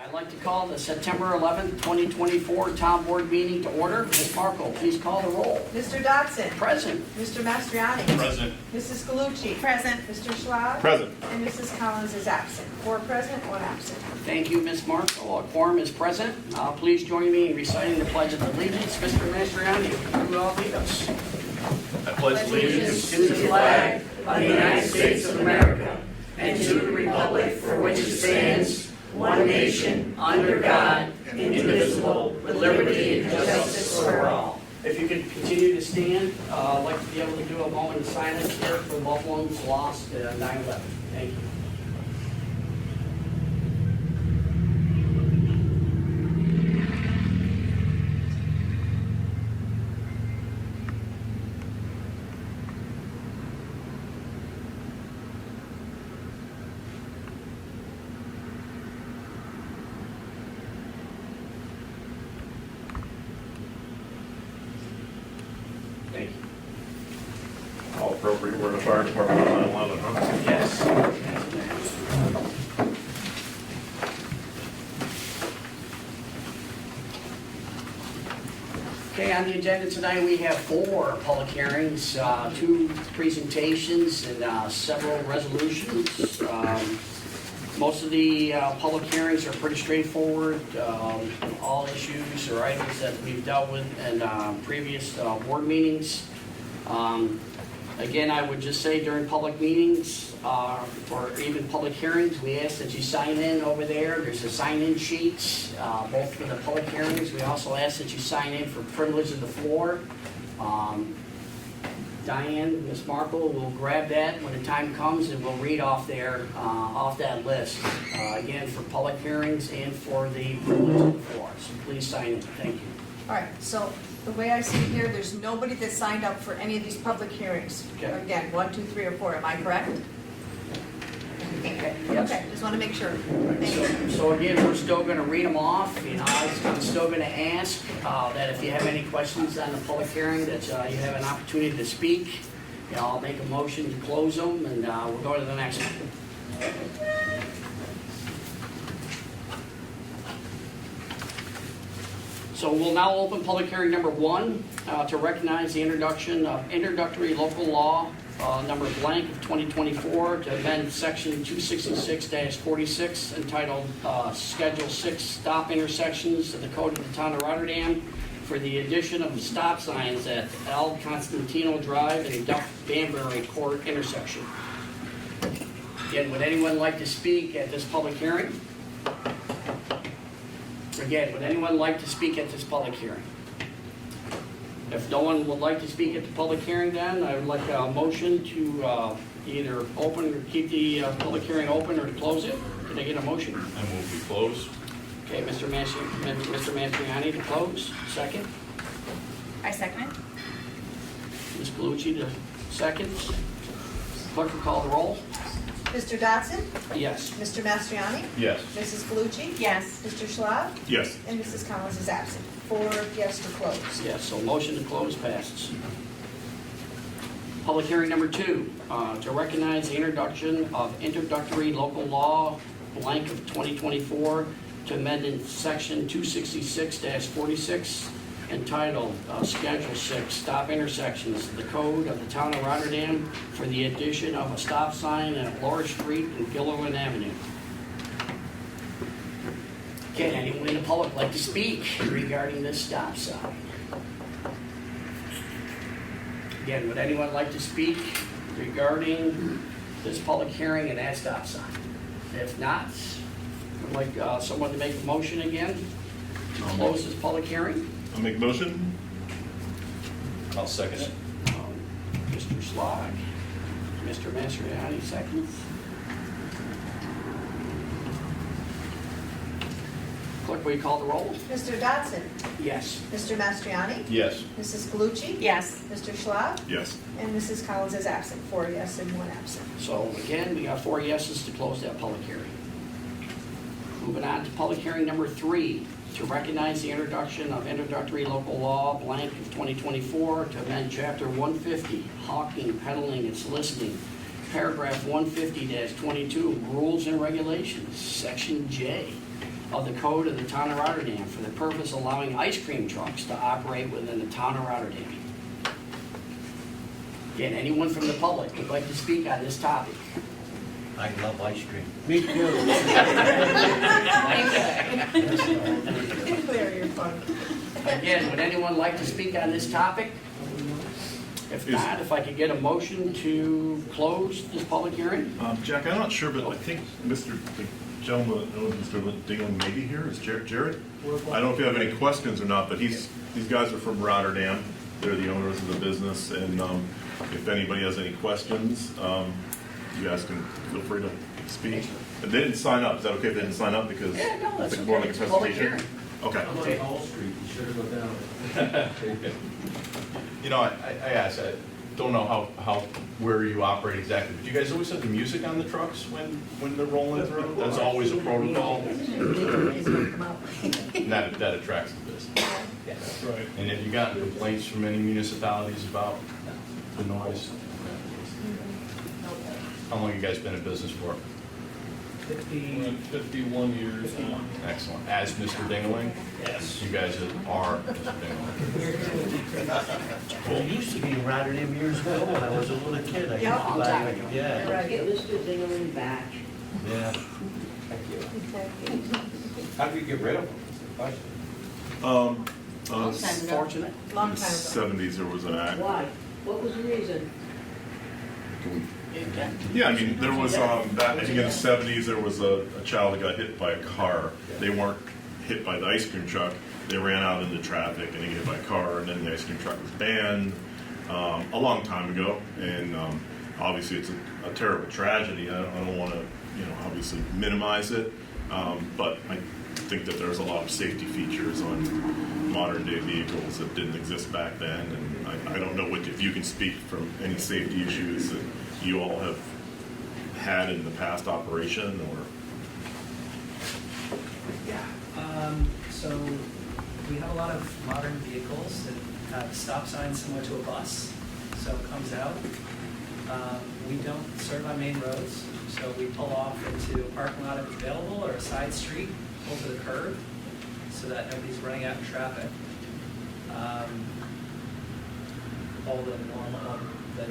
I'd like to call the September 11th, 2024 Town Board meeting to order. Ms. Markle, please call the roll. Mr. Dodson. Present. Mr. Mastriani. Present. Mrs. Galucci. Present. Mr. Schlad. Present. And Mrs. Collins is absent. 4 present, 1 absent. Thank you, Ms. Markle. A quorum is present. Please join me in reciting the Pledge of Allegiance. Mr. Mastriani, if you will lead us. I pledge allegiance To the flag of the United States of America and to the republic for which it stands, one nation, under God, indivisible, with liberty and justice for all. If you could continue to stand, I'd like to be able to do a moment of silence here for loved ones lost at 9/11. Thank you. Thank you. all appropriate. We're in the fire department on 9/11, huh? Yes. Okay, on the agenda tonight, we have 4 public hearings, 2 presentations, and several resolutions. Most of the public hearings are pretty straightforward. All issues or items that we've dealt with in previous board meetings. Again, I would just say during public meetings, or even public hearings, we ask that you sign in over there. There's a sign-in sheet, both for the public hearings. We also ask that you sign in for privilege of the floor. Diane, Ms. Markle will grab that when the time comes, and we'll read off there, off that list. Again, for public hearings and for the privilege of the floor. So please sign in. Thank you. All right, so the way I see it here, there's nobody that signed up for any of these public hearings. Okay. Again, 1, 2, 3, or 4, am I correct? Yes. Okay, just want to make sure. Thank you. So again, we're still going to read them off. I'm still going to ask that if you have any questions on the public hearing, that you have an opportunity to speak. I'll make a motion to close them, and we'll go to the next one. So we'll now open public hearing number 1 to recognize the introduction of introductory local law number blank of 2024 to amend section 266-46 entitled Schedule 6 Stop Intersections of the Code of the Town of Rotterdam for the addition of stop signs at L. Constantino Drive and Duff Banbury Court intersection. Again, would anyone like to speak at this public hearing? Again, would anyone like to speak at this public hearing? If no one would like to speak at the public hearing, then I would like a motion to either open or keep the public hearing open or to close it. Can I get a motion? I move we close. Okay, Mr. Mastriani to close. Second. I second it. Ms. Galucci to second. Clerk will call the roll. Mr. Dodson. Yes. Mr. Mastriani. Yes. Mrs. Galucci. Yes. Mr. Schlad. Yes. And Mrs. Collins is absent. 4 yes to close. Yes, so motion to close passes. Public hearing number 2, to recognize the introduction of introductory local law blank of 2024 to amend in section 266-46 entitled Schedule 6 Stop Intersections of the Code of the Town of Rotterdam for the addition of a stop sign at Laura Street and Gilliland Avenue. Okay, anyone in the public like to speak regarding this stop sign? Again, would anyone like to speak regarding this public hearing and that stop sign? If not, I'd like someone to make a motion again to close this public hearing. I'll make a motion. I'll second it. Mr. Schlad, Mr. Mastriani seconds. Clerk, will you call the roll? Mr. Dodson. Yes. Mr. Mastriani. Yes. Mrs. Galucci. Yes. Mr. Schlad. Yes. And Mrs. Collins is absent. 4 yes and 1 absent. So again, we got 4 yeses to close that public hearing. Moving on to public hearing number 3, to recognize the introduction of introductory local law blank of 2024 to amend chapter 150, hawking, peddling, and soliciting, paragraph 150-22, rules and regulations, section J, of the code of the town of Rotterdam for the purpose of allowing ice cream trucks to operate within the town of Rotterdam. Again, anyone from the public would like to speak on this topic? I love ice cream. Me too. Clear your phone. Again, would anyone like to speak on this topic? If not, if I could get a motion to close this public hearing? Jack, I'm not sure, but I think the gentleman, Mr. Dingham may be here. Is Jared? I don't know if you have any questions or not, but these guys are from Rotterdam. They're the owners of the business, and if anybody has any questions, you guys can feel free to speak. If they didn't sign up, is that okay if they didn't sign up? Because Yeah, no, that's it's more okay. like a It's a public presentation. Okay. I'm on Hall Street, you should have gone down. You know, I asked, I don't know where you operate exactly, but you guys always have the music on the trucks when they're rolling through? That's always a protocol? And that attracts the business. That's right. And have you gotten complaints from any municipalities about the noise? How long have you guys been in business for? 51 years now. Excellent. As Mr. Dingling? Yes. You guys are Mr. Dingling. Well, it used to be in Rotterdam years ago when I was a little kid. I Yeah. used to buy- Yeah, Right. Get Mr. Dingley back. yeah. How do you get rid of them? Fortunate. Long time ago. 70s there was an act. Why? What was the reason? Yeah, I mean, there was, back, I think in the 70s, there was a child that got hit by a car. They weren't hit by the ice cream truck. They ran out into traffic and they got hit by a car, and then the ice cream truck was banned a long time ago. And obviously, it's a terrible tragedy. I don't want to, obviously minimize it. But I think that there's a lot of safety features on modern day vehicles that didn't exist back then. And I don't know if you can speak from any safety issues that you all have had in the past operation, or? Yeah, so we have a lot of modern vehicles that have stop signs similar to a bus, so it comes out. We don't serve on main roads, so we pull off into a parking lot if it's available or a side street, pull to the curb, so that nobody's running out in traffic. All the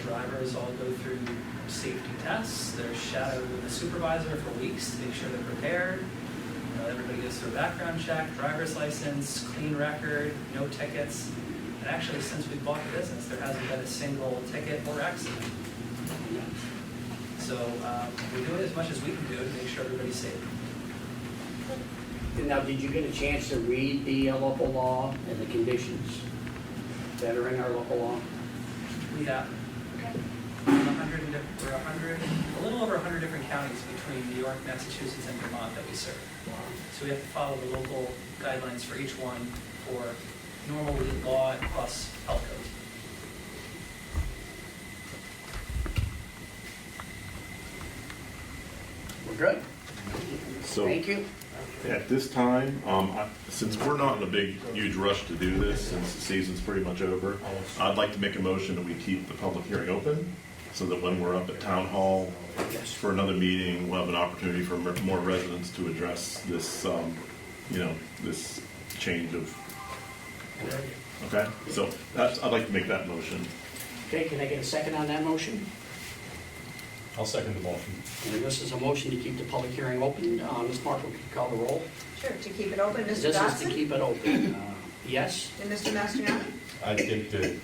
drivers all go through safety tests. They're shadowed with a supervisor for weeks to make sure they're prepared. Everybody goes through a background check, driver's license, clean record, no tickets. And actually, since we bought the business, there hasn't been a single ticket or accident. So we do it as much as we can do to make sure everybody's safe. Now, did you get a chance to read the local law and the conditions that are in our local law? We have a little over 100 different counties between New York, Massachusetts, and Vermont that we serve. So we have to follow the local guidelines for each one for normal law plus health code. We're good? So Thank you. at this time, since we're not in a big, huge rush to do this, since the season's pretty much over, I'd like to make a motion that we keep the public hearing open, so that when we're up at Town Hall for another meeting, we'll have an opportunity for more residents to address this, this change of, okay? So I'd like to make that motion. Okay, can I get a second on that motion? I'll second the motion. And this is a motion to keep the public hearing open. Ms. Markle, could you call the roll? Sure, to keep it open, Mr. This is to Dodson keep it open. Yes? and Mr. Mastriani? I think the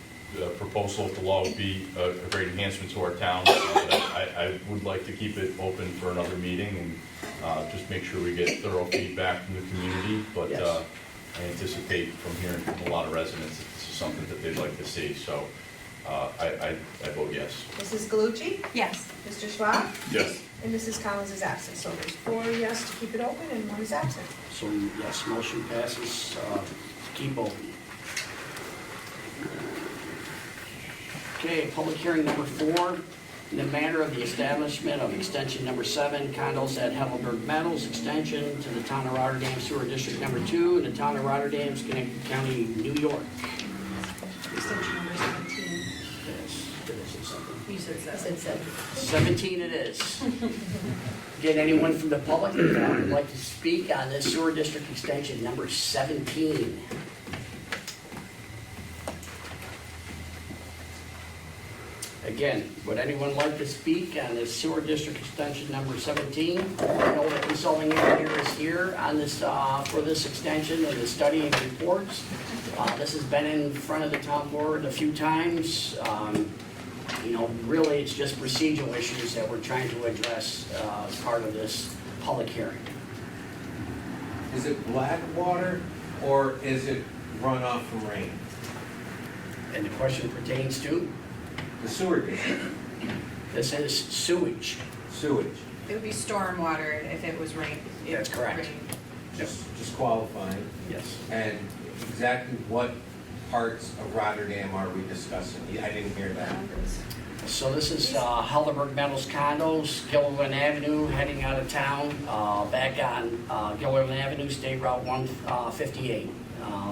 proposal of the law would be a great enhancement to our town. I would like to keep it open for another meeting and just make sure we get thorough feedback from the community. But Yes. I anticipate from hearing from a lot of residents that this is something that they'd like to see. So I vote yes. Mrs. Galucci? Yes. Mr. Schwab? Yes. And Mrs. Collins is absent, so there's 4 yes to keep it open and 1 is absent. So, yes, motion passes to keep open. Okay, public hearing number 4, in the matter of the establishment of extension number 7, condos at Heidelberg Meadows, extension to the town of Rotterdam Sewer District number 2, in the town of Rotterdam, Schenectady County, New York. Extension number 17. Yes, did I say something? You said said. I said 7. 17 it is. Again, anyone from the public that would like to speak on this sewer district extension number 17? Again, would anyone like to speak on this sewer district extension number 17? I know the consulting engineer is here on this, for this extension and the study and reports. This has been in front of the town board a few times. You know, really, it's just procedural issues that we're trying to address as part of this public hearing. Is it black water or is it runoff from rain? And the question pertains to, The sewer district, this is sewage. sewage, It would be stormwater if it was rain. if That's correct. rain. just qualifying. Yes. And exactly what parts of Rotterdam are we discussing? I didn't hear that. So this is Helderberg Metals condos, Gilliland Avenue, heading out of town, back on Gilliland Avenue, State Route 158.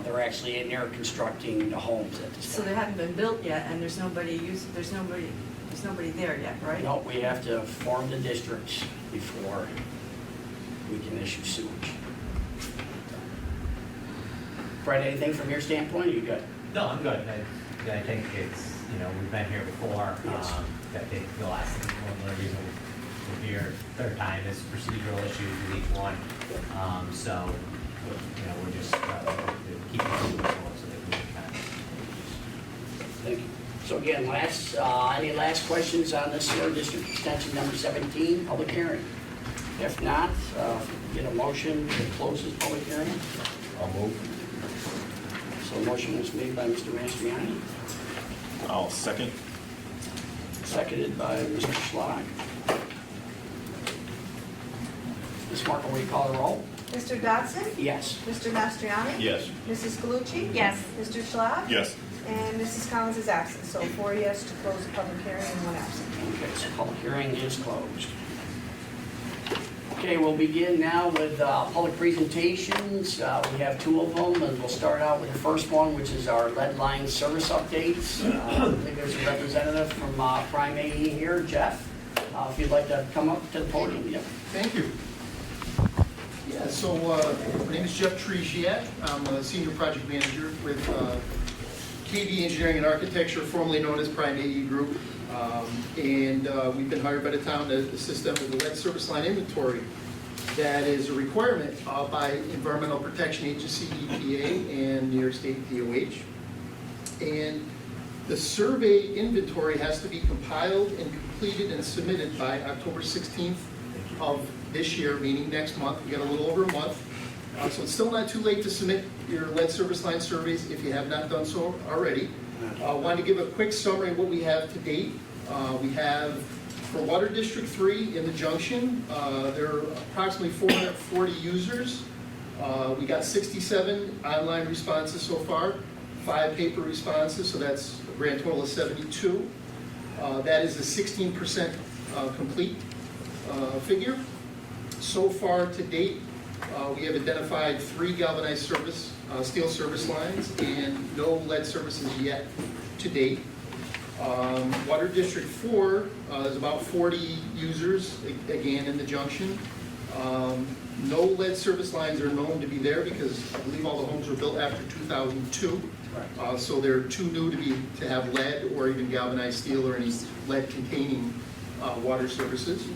They're actually in there constructing the homes at this So time. they haven't been built yet, and there's nobody there yet, right? No, we have to form the districts before we can issue sewage. Fred, anything from your standpoint? You good? No, I'm good. I think it's, we've been here before. Yes. I think the last, one of the reasons we're here third time is procedural issues with each one. So, we're just keeping it moving forward so that we can kind of. Thank you. So again, any last questions on this sewer district extension number 17, public hearing? If not, get a motion to close this public hearing. I'll move. So a motion was made by Mr. Mastriani, I'll second. seconded by Mr. Schlag. Ms. Markle, will you call the roll? Mr. Dodson? Yes. Mr. Mastriani? Yes. Mrs. Galucci? Yes. Mr. Schlaf? Yes. And Mrs. Collins is absent, so 4 yes to close the public hearing and 1 absent. Okay, so public hearing is closed. Okay, we'll begin now with public presentations. We have 2 of them, and we'll start out with the first one, which is our lead line service updates. I think there's a representative from Prime AE here, Jeff. If you'd like to come up to the podium, yep. Thank you. Yeah, so my name is Jeff Trigiat. I'm a senior project manager with KV Engineering and Architecture, formerly known as Prime AE Group. And we've been hired by the town to assist them with the lead service line inventory. That is a requirement by Environmental Protection Agency, EPA, and New York State DOH. And the survey inventory has to be compiled and completed and submitted by October 16th of this year, meaning next month. We got a little over a month. So it's still not too late to submit your lead service line surveys if you have not done so already. I wanted to give a quick summary of what we have to date. We have, for Water District 3 in the junction, there are approximately 440 users. We got 67 online responses so far, 5 paper responses, so that's a grand total of 72. That is a 16% complete figure. So far to date, we have identified 3 galvanized steel service lines and no lead services yet to date. Water District 4 is about 40 users, again, in the junction. No lead service lines are known to be there because I believe all the homes were built after 2002. So they're too new to have lead or even galvanized steel or any lead-containing water services.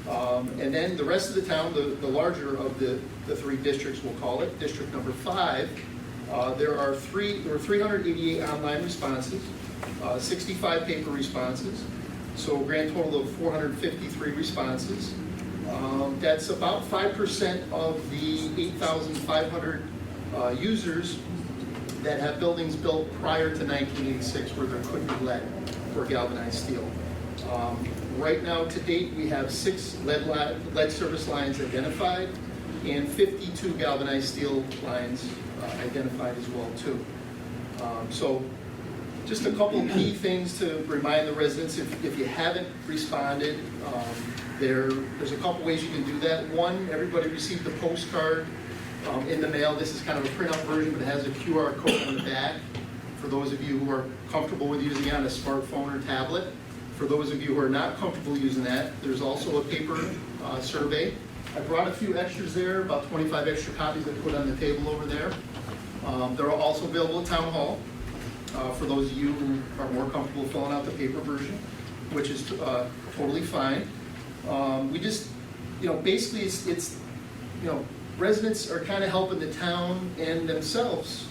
And then the rest of the town, the larger of the 3 districts, we'll call it, District number 5, there were 388 online responses, 65 paper responses, so a grand total of 453 responses. That's about 5% of the 8,500 users that have buildings built prior to 1986 where there could be lead or galvanized steel. Right now, to date, we have 6 lead service lines identified and 52 galvanized steel lines identified as well, too. So just a couple key things to remind the residents, if you haven't responded, there's a couple ways you can do that. One, everybody received a postcard in the mail. This is kind of a print-out version, but it has a QR code on the back for those of you who are comfortable with using it on a smartphone or tablet. For those of you who are not comfortable using that, there's also a paper survey. I brought a few extras there, about 25 extra copies I put on the table over there. They're also available at Town Hall for those of you who are more comfortable filling out the paper version, which is totally fine. We just, basically it's residents are kind of helping the town and themselves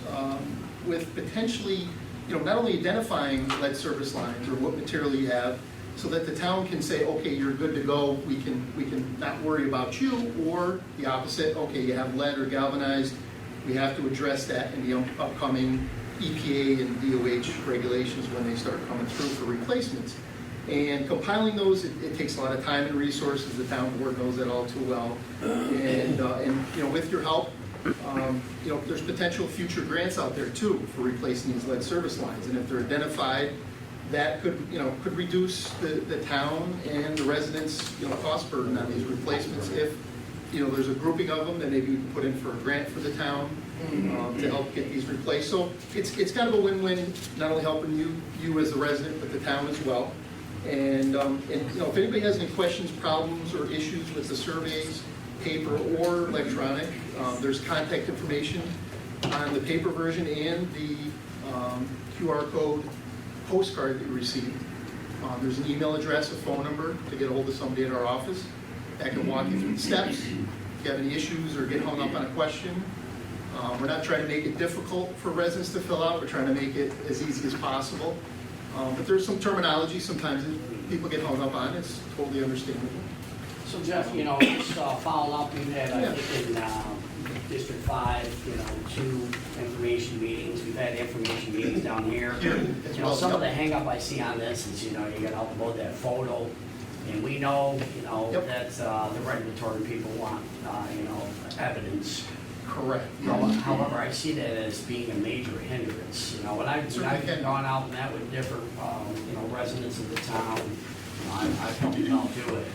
with potentially, not only identifying lead service lines or what material you have, so that the town can say, okay, you're good to go, we can not worry about you, or the opposite, okay, you have lead or galvanized, we have to address that in the upcoming EPA and DOH regulations when they start coming through for replacements. And compiling those, it takes a lot of time and resources. The town board knows that all too well. And with your help, there's potential future grants out there too for replacing these lead service lines. And if they're identified, that could reduce the town and the residents' cost burden on these replacements. If there's a grouping of them, then maybe we can put in for a grant for the town to help get these replaced. So it's kind of a win-win, not only helping you as the resident, but the town as well. And if anybody has any questions, problems, or issues with the surveys, paper or electronic, there's contact information on the paper version and the QR code postcard that you received. There's an email address, a phone number to get a hold of somebody at our office that can walk you through the steps. If you have any issues or get hung up on a question, we're not trying to make it difficult for residents to fill out. We're trying to make it as easy as possible. But there's some terminology sometimes that people get hung up on. It's totally understandable. So Jeff, just following up, we've had, I think in District 5, 2 information meetings. We've had information meetings down here. Some of the hang up I see on this is, you got to upload that photo. And we know, that the regulatory people want, evidence. Correct. However, I see that as being a major hindrance. When I've gone out and met with different, residents of the town, I've helped them out do it.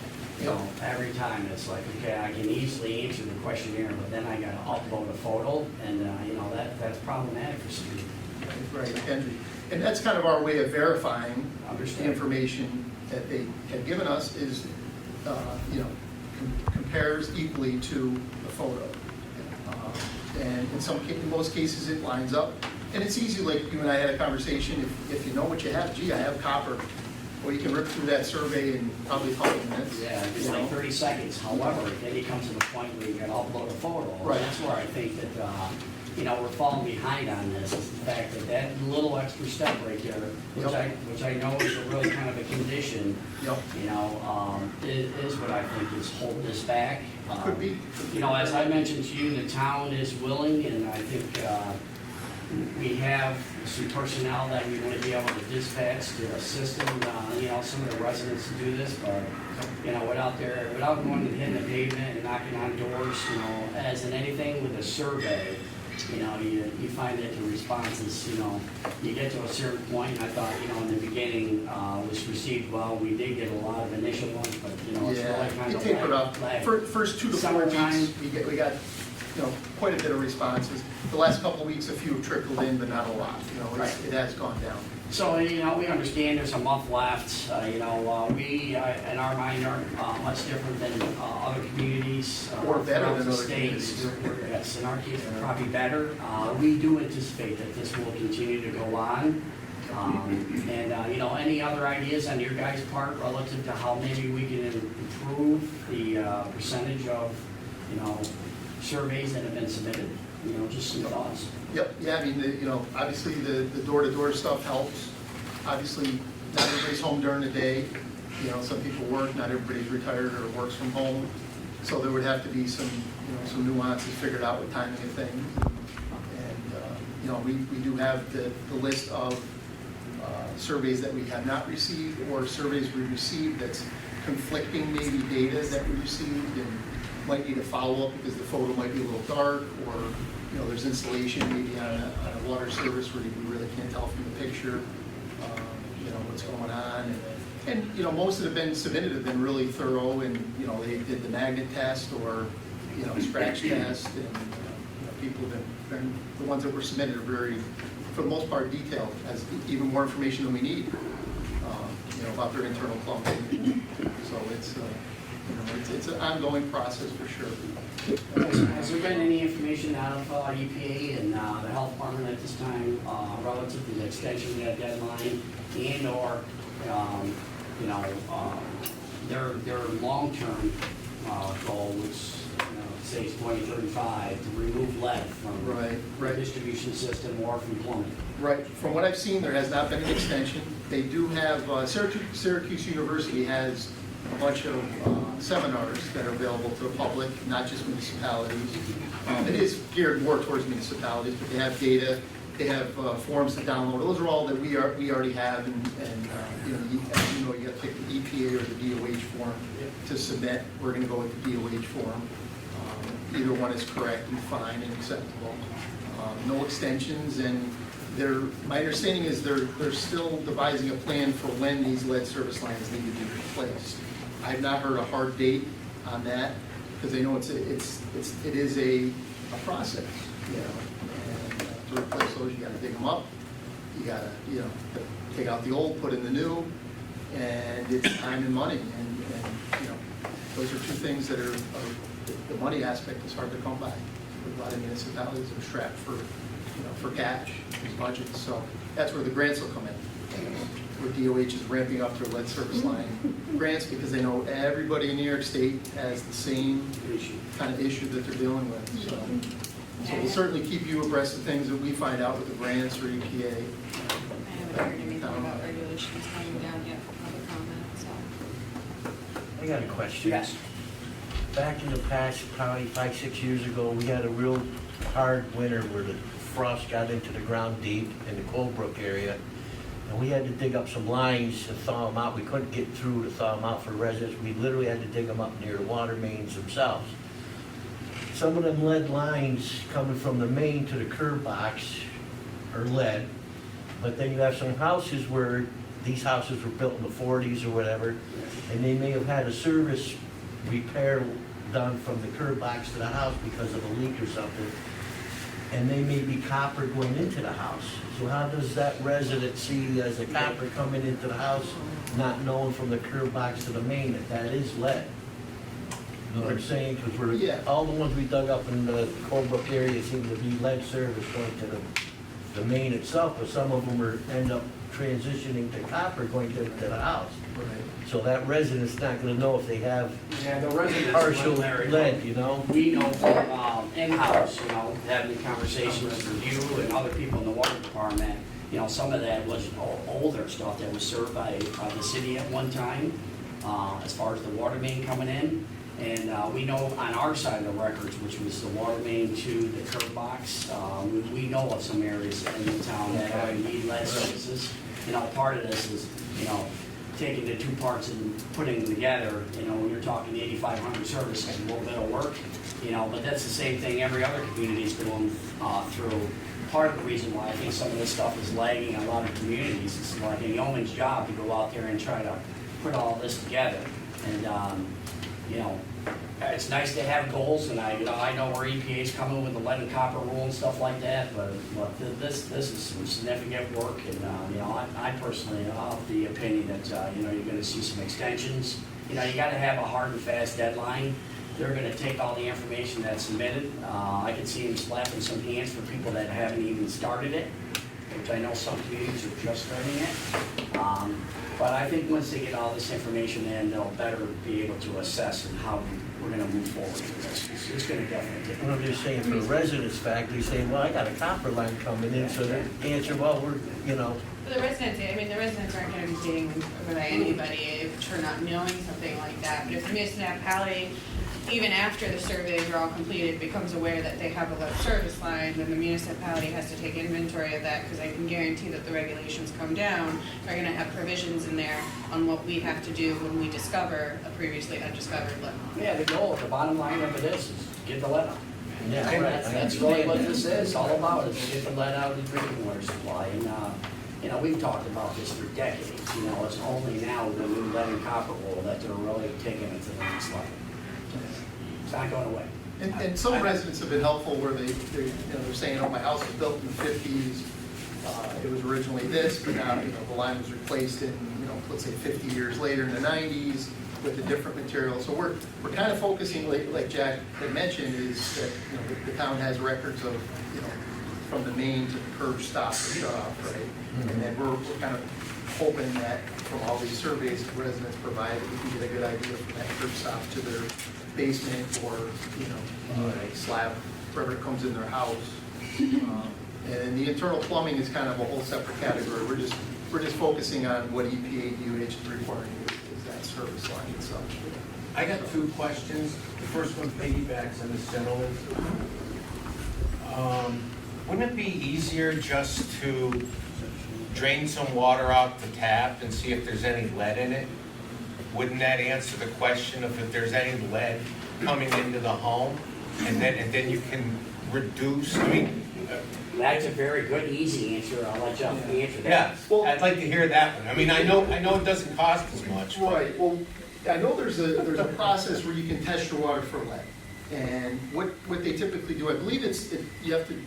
Every time it's like, okay, I can easily answer the questionnaire, but then I got to upload a photo, and that's problematic for some people. Right, and that's kind of our way of verifying the information that they have given us is, compares equally to the photo. And in most cases, it lines up. And it's easy, like you and I had a conversation, if you know what you have, gee, I have copper, well, you can rip through that survey in probably a couple of minutes. Yeah, it's like 30 seconds. However, then it comes to the point where you got to upload a photo. Right. That's where I think that, we're falling behind on this, is the fact that little extra step right there, which I know is a really kind of a condition, is what I think is holding this back. Could be. As I mentioned to you, the town is willing, and I think we have some personnel that we want to be able to dispatch to assist them, some of the residents to do this, but, without going and hitting the pavement and knocking on doors, as in anything with a survey, you find that the responses, you get to a certain point, and I thought, in the beginning, was received well. We did get a lot of initial ones, but, it's really kind it of tapered off. First 2 to 4 Summertime. weeks, we got quite a bit of responses. The last couple of weeks, a few have trickled in, but not a lot. It has gone down. So, we understand there's a month left. We, in our mind, are much different than other communities. Or better throughout than the other states. communities. Yes, in our case, we're probably better. We do anticipate that this will continue to go on. Any other ideas on your guys' part relative to how maybe we can improve the percentage of, surveys that have been submitted? Just some thoughts. Yep, yeah, I mean, obviously the door-to-door stuff helps. Obviously, not everybody's home during the day. Some people work, not everybody's retired or works from home. So there would have to be some nuances figured out with timing of things. And, we do have the list of surveys that we have not received or surveys we received that's conflicting maybe data that we received and might need a follow-up because the photo might be a little dark, or there's installation maybe on a water service where you really can't tell from the picture what's going on. And most that have been submitted have been really thorough, and they did the magnet test or scratch test, and people have been the ones that were submitted are very, for the most part, detailed, has even more information than we need. about their internal plumbing. So it's an ongoing process for sure. Has there been any information out of EPA and the health department at this time relative to the extension of that deadline and/or, their long-term goal, which says 2035, to remove lead from Right. the distribution system or from plumbing? Right, from what I've seen, there has not been an extension. They do have, Syracuse University has a bunch of seminars that are available to the public, not just municipalities. It is geared more towards municipalities, but they have data, they have forms to download. Those are all that we already have, and you got to pick the EPA or the DOH form to submit. We're going to go with the DOH form. Either one is correct and fine and acceptable. No extensions, and my understanding is they're still devising a plan for when these lead service lines need to be replaced. I have not heard a hard date on that, because they know it is a process, and to replace those, you gotta dig them up, you gotta, take out the old, put in the new, and it's time and money, and those are two things that are the money aspect is hard to come by. A lot of municipalities are strapped for cash, these budgets, so that's where the grants will come in. Where DOH is ramping up their lead service line grants, because they know everybody in New York State has the same kind of issue that they're dealing with. So we'll certainly keep you abreast of things that we find out with the grants or EPA. I haven't heard anything about regulations coming down yet for public comment, so. I got a question. Yes. Back in the past, probably 5-6 years ago, we had a real hard winter where the frost got into the ground deep in the Colebrook area. And we had to dig up some lines to thaw them out. We couldn't get through to thaw them out for residents. We literally had to dig them up near the water mains themselves. Some of them lead lines coming from the main to the curb box are lead. But then you have some houses where these houses were built in the 40s or whatever, and they may have had a service repair done from the curb box to the house because of a leak or something. And they may be copper going into the house. So how does that resident see as a copper coming into the house, not knowing from the curb box to the main that that is lead? You know what I'm saying? Because Yeah. all the ones we dug up in the Colebrook area seem to be lead service going to the main itself, but some of them end up transitioning to copper going to the house. Right. So that resident's not gonna know if they have Yeah, the residents. partial Larry, lead, you know? We know from in-house, having conversations with you and other people in the water department, some of that was older stuff that was served by the city at one time, as far as the water main coming in. And we know on our side of the records, which was the water main to the curb box, we know of some areas in the town that need lead services. Part of this is, taking the two parts and putting them together, when you're talking 8,500 services, a little bit of work, but that's the same thing every other community is going through. Part of the reason why I think some of this stuff is lagging in a lot of communities is like a yeoman's job to go out there and try to put all this together. And, it's nice to have goals, and I know where EPA is coming with the lead and copper rule and stuff like that, but this is some significant work, and, I personally have the opinion that, you're gonna see some extensions. You gotta have a hard and fast deadline. They're gonna take all the information that's submitted. I can see them slapping some hands for people that haven't even started it, which I know some communities are just starting it. But I think once they get all this information in, they'll better be able to assess and how we're gonna move forward with this. It's gonna definitely take. What I'm just saying, for the residents fact, they say, well, I got a copper line coming in, so the answer, well, we're, For the residents, the residents aren't gonna be dealing with anybody for not knowing something like that. But if the municipality, even after the surveys are all completed, becomes aware that they have a lead service line, then the municipality has to take inventory of that, because I can guarantee that the regulations come down, they're gonna have provisions in there on what we have to do when we discover a previously undiscovered lead line. Yeah, the bottom line of it is get the lead out. Yeah, And right. that's really what this is all about, is get the lead out of the drinking water supply. And, we've talked about this for decades, it's only now with the new lead and copper rule that they're really taking it to the next level. It's not going away. And some residents have been helpful where they're saying, my house was built in the 50s, it was originally this, but now, the line was replaced in, let's say 50 years later in the 90s with a different material. So we're kind of focusing, like Jack had mentioned, is that, you know, the town has records of, you know, from the main to the curb stop or shut off, right? And then we're kind of hoping that from all these surveys that residents provide, we can get a good idea from that curb stop to their basement or, you know, slab, wherever it comes in their house. And the internal plumbing is kind of a whole separate category. We're just focusing on what EPA DOH is requiring, is that service line itself. I got two questions. The first one piggybacks on this gentleman's. Wouldn't it be easier just to drain some water out the tap and see if there's any lead in it? Wouldn't that answer the question of if there's any lead coming into the home? And then you can reduce, I mean. That's a very good, easy answer. I'll let Jeff answer that. Yeah, well, I'd like to hear that one. I mean, I know it doesn't cost as much. but- Right, well, I know there's a process where you can test your water for lead. And what they typically do, I believe you have to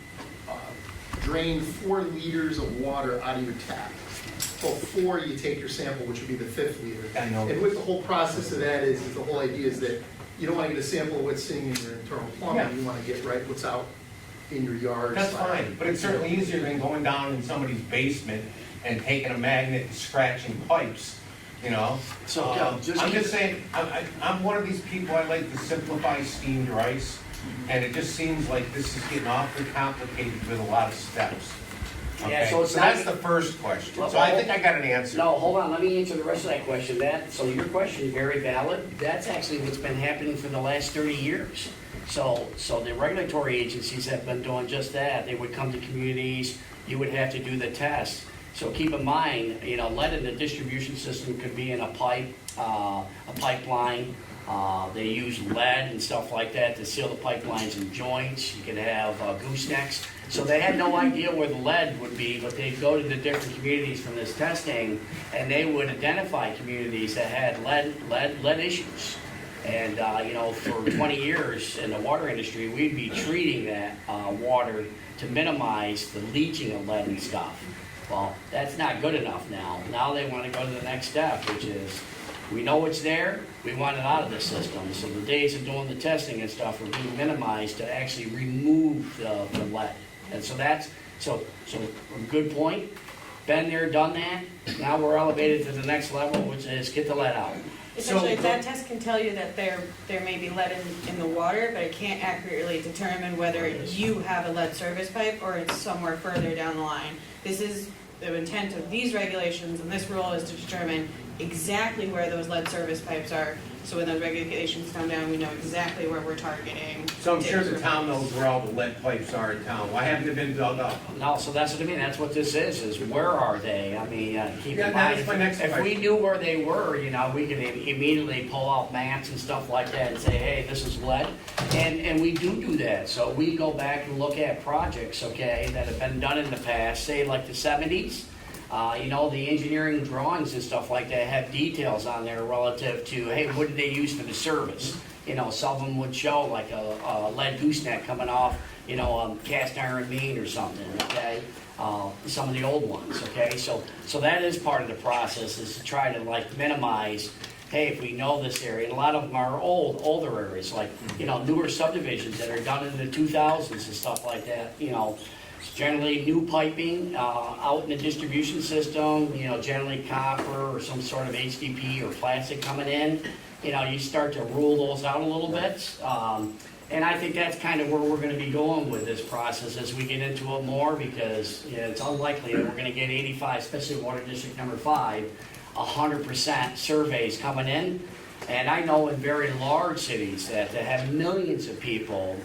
drain 4 liters of water out of your tap before you take your sample, which would be the 5th liter. I know. And what the whole process of that is the whole idea is that you don't want to get a sample of what's sitting in your internal plumbing. Yeah. You want to get right what's out in your yard. That's fine, but it's certainly easier than going down in somebody's basement and taking a magnet and scratching pipes, you know? So, I'm just saying, I'm one of these people, I like to simplify steamed rice, and it just seems like this is getting awfully complicated with a lot of steps. Yeah, Okay, so it's so not- that's the first question, Well, so I think I got an answer. No, hold on, let me answer the rest of that question. So your question is very valid. That's actually what's been happening for the last 30 years. So the regulatory agencies have been doing just that. They would come to communities, you would have to do the test. So keep in mind, you know, lead in the distribution system could be in a pipe, a pipeline. They use lead and stuff like that to seal the pipelines and joints. You could have goosenecks. So they had no idea where the lead would be, but they'd go to the different communities from this testing, and they would identify communities that had lead issues. And, you know, for 20 years in the water industry, we'd be treating that water to minimize the leaching of lead and stuff. Well, that's not good enough now. Now they want to go to the next step, which is, we know it's there, we want it out of the system. So the days of doing the testing and stuff are being minimized to actually remove the lead. And so so a good point. Been there, done that. Now we're elevated to the next level, which is get the lead out. Essentially, that test can tell you that there may be lead in the water, but it can't accurately determine whether you have a lead service pipe or it's somewhere further down the line. This is the intent of these regulations, and this rule is to determine exactly where those lead service pipes are. So when those regulations come down, we know exactly where we're targeting. So I'm sure the town knows where all the lead pipes are in town. Why haven't they been dug up? No, so that's what I mean, that's what this is where are they? I mean, keep Yeah, in mind, that's my next if we question. knew where they were, you know, we could immediately pull out maps and stuff like that and say, hey, this is lead. And we do that. So we go back and look at projects, okay, that have been done in the past, say like the 70s. You know, the engineering drawings and stuff like that have details on there relative to, hey, what did they use for the service? You know, some of them would show like a lead gooseneck coming off, you know, cast iron beam or something, okay? Some of the old ones, okay? So that is part of the process, is to try to like minimize, hey, if we know this area, and a lot of them are older areas, like, you know, newer subdivisions that are done in the 2000s and stuff like that, you know. Generally new piping out in the distribution system, you know, generally copper or some sort of HDP or plastic coming in. You know, you start to rule those out a little bit. And I think that's kind of where we're going to be going with this process as we get into it more, because you know, it's unlikely that we're going to get 85, especially Water District number 5, 100% surveys coming in. And I know in very large cities that have millions of people,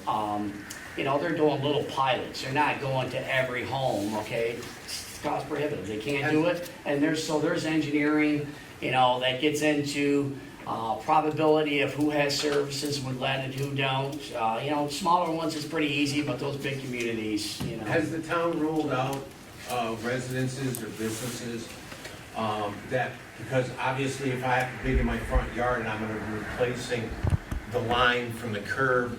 you know, they're doing little pilots. They're not going to every home, okay? It's cost prohibitive. They can't do it. And there's engineering, you know, that gets into probability of who has services with lead and who don't. You know, smaller ones is pretty easy, but those big communities, you know. Has the town ruled out residences or businesses that, because obviously if I have to dig in my front yard and I'm gonna be replacing the line from the curb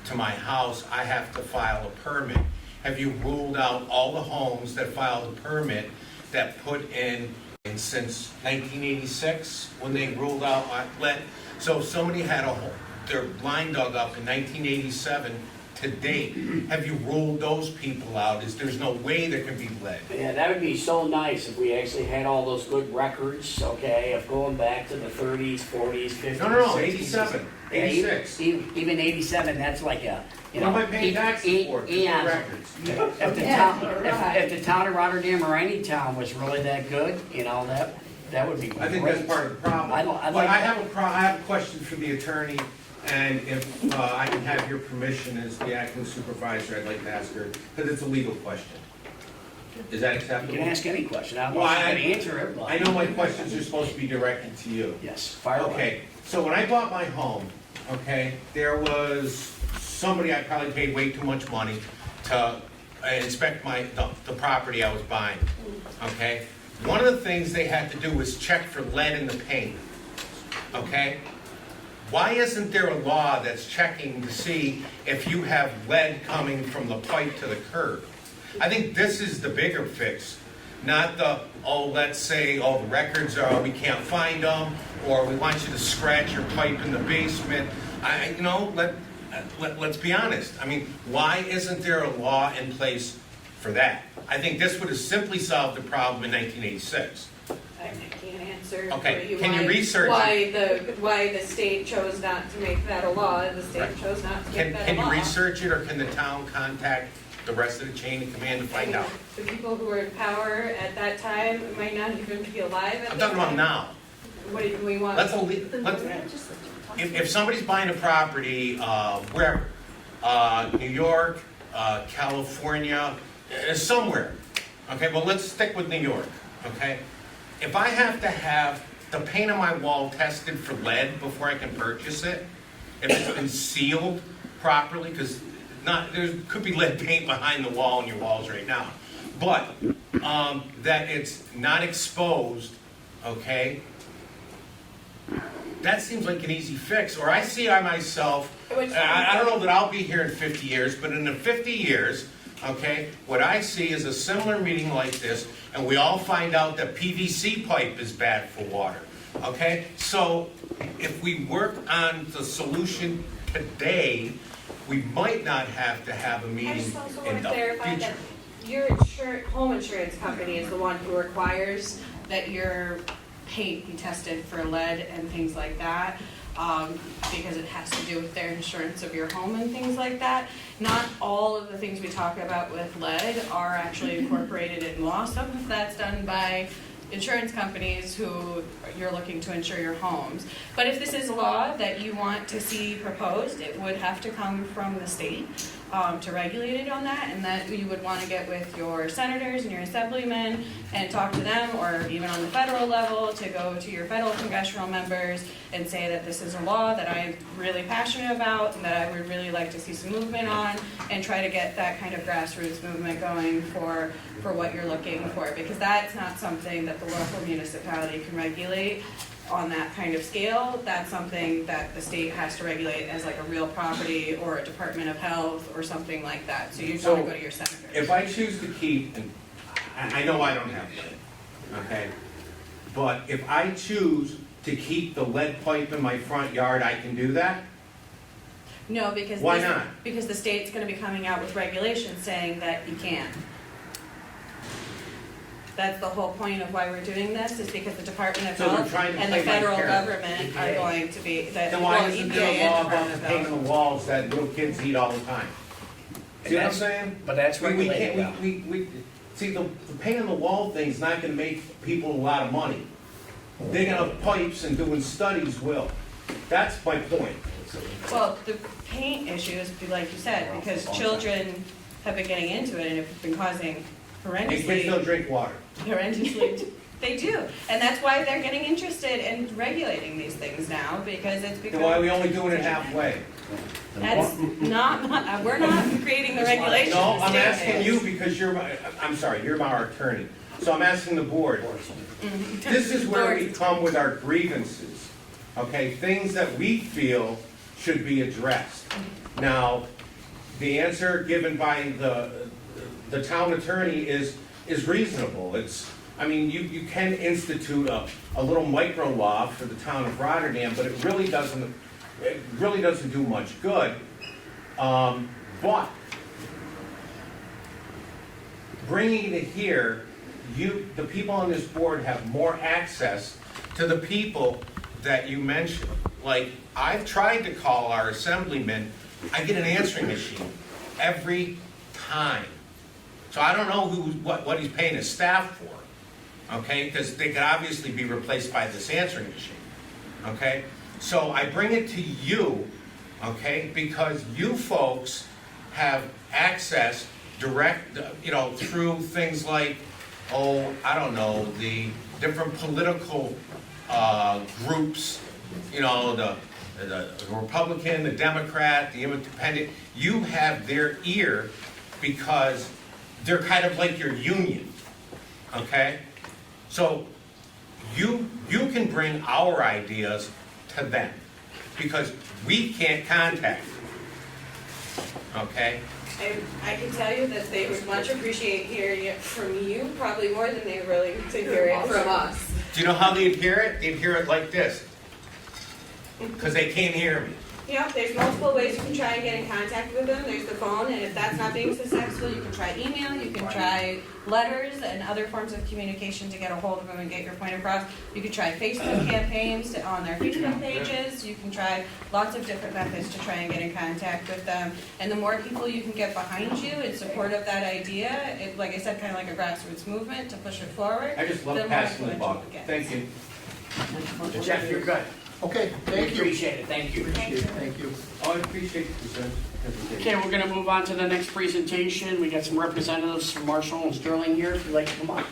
to my house, I have to file a permit. Have you ruled out all the homes that filed a permit that put in since 1986, when they ruled out lead. So if somebody had their line dug up in 1987 to date, have you ruled those people out? There's no way there can be lead? Yeah, that would be so nice if we actually had all those good records, okay, of going back to the 30s, 40s, 50s. No, 60s. 87, 86. Even 87, that's like a, you What know. am I paying taxes for? There's no and records. If the town, if the town of Rotterdam or any town was really that good, you know, that would be great. I think that's part of the problem. I But I have a question for the attorney, and if I can have your permission as the acting supervisor, I'd like to ask her, because it's a legal question. Is that You acceptable? can ask any question, I'm Well, not gonna answer it, but. I know my questions are supposed to be directed to you. Yes, fire away. Okay, so when I bought my home, okay, there was somebody I probably paid way too much money to inspect the property I was buying, okay? One of the things they had to do was check for lead in the paint, okay? Why isn't there a law that's checking to see if you have lead coming from the pipe to the curb? I think this is the bigger fix, not let's say, the records we can't find them, or we want you to scratch your pipe in the basement. Let's be honest. I mean, why isn't there a law in place for that? I think this would have simply solved the problem in 1986. I can't answer Okay, for you can you why- research why the state chose not to make that a law, the state chose not to make that a Can law. you research it, or can the town contact the rest of the chain of command to find out? The people who were in power at that time might not even be alive at I'm that talking about time. now. What do we want? If somebody's buying a property, wherever, New York, California, somewhere, okay, well, let's stick with New York, okay? If I have to have the paint on my wall tested for lead before I can purchase it, if it's been sealed properly, because there could be lead paint behind the wall in your walls right now, but that it's not exposed, okay? That seems like an easy fix. Or I see myself, I don't know that I'll be here in 50 years, but in the 50 years, okay, what I see is a similar meeting like this, and we all find out that PVC pipe is bad for water, okay? So if we work on the solution today, we might not have to have a I meeting just also want in to the clarify future. that your home insurance company is the one who requires that your paint be tested for lead and things like that, because it has to do with their insurance of your home and things like that. Not all of the things we talk about with lead are actually incorporated in law. Some of that's done by insurance companies who you're looking to insure your homes. But if this is a law that you want to see proposed, it would have to come from the state to regulate it on that, and that you would want to get with your senators and your assemblymen and talk to them, or even on the federal level, to go to your federal congressional members and say that this is a law that I'm really passionate about and that I would really like to see some movement on, and try to get that kind of grassroots movement going for what you're looking for, because that's not something that the local municipality can regulate on that kind of scale. That's something that the state has to regulate as like a real property or a Department of Health or something like that. So you'd want to go to your senators. If I choose to keep, and I know I don't have lead, okay? But if I choose to keep the lead pipe in my front yard, I can do that? No, because Why not? Because the state's going to be coming out with regulations saying that you can't. That's the whole point of why we're doing this, is because the Department of So they're Health trying to and the play by federal carrot. government are going to be, Then why isn't there a law about the Department of paint on Health. the walls that little kids eat all the time? See what I'm saying? But that's We regulated now. can't, see, the paint on the wall thing's not gonna make people a lot of money. Digging up pipes and doing studies will. That's my point. Well, the paint issues, like you said, because children have been getting into it and have been causing And kids don't horrendously, drink water. they do. And that's why they're getting interested in regulating these things now, because it's Then why are become, we only doing it halfway? that's not, we're not creating the regulations. No, I'm the state asking is. you because I'm sorry, you're our attorney. So I'm asking the board. This is where we come with our grievances, okay? Things that we feel should be addressed. Now, the answer given by the town attorney is reasonable. It's I mean, you can institute a little micro law for the town of Rotterdam, but it really doesn't do much good. But bringing it here, the people on this board have more access to the people that you mentioned. Like, I've tried to call our assemblyman, I get an answering machine every time. So I don't know what he's paying his staff for, okay? Because they could obviously be replaced by this answering machine, okay? So I bring it to you, okay, because you folks have access direct, through things like, I don't know, the different political groups, the Republican, the Democrat, the Independent. You have their ear because they're kind of like your union, okay? So you can bring our ideas to them because we can't contact them, okay? I can tell you that they would much appreciate hearing it from you, probably more than they really to hear it from us. Do you know how they'd hear it? They'd hear it like this, because they can't hear me. Yeah, there's multiple ways you can try and get in contact with them. There's the phone, and if that's not being successful, you can try email, you can try letters and other forms of communication to get a hold of them and get your point across. You can try Facebook campaigns on their Facebook pages. You can try lots of different methods to try and get in contact with them. And the more people you can get behind you in support of that idea, like I said, kind of like a grassroots movement to push it forward. I just love the more passing the influential buck. it gets. Thank you. Jeff, you're good. Okay, thank you. Appreciate it, thank you. Appreciate it, thank you. Oh, I appreciate the presentation. Okay, we're gonna move on to the next presentation. We got some representatives from Marshall and Sterling here. If you'd like to come up,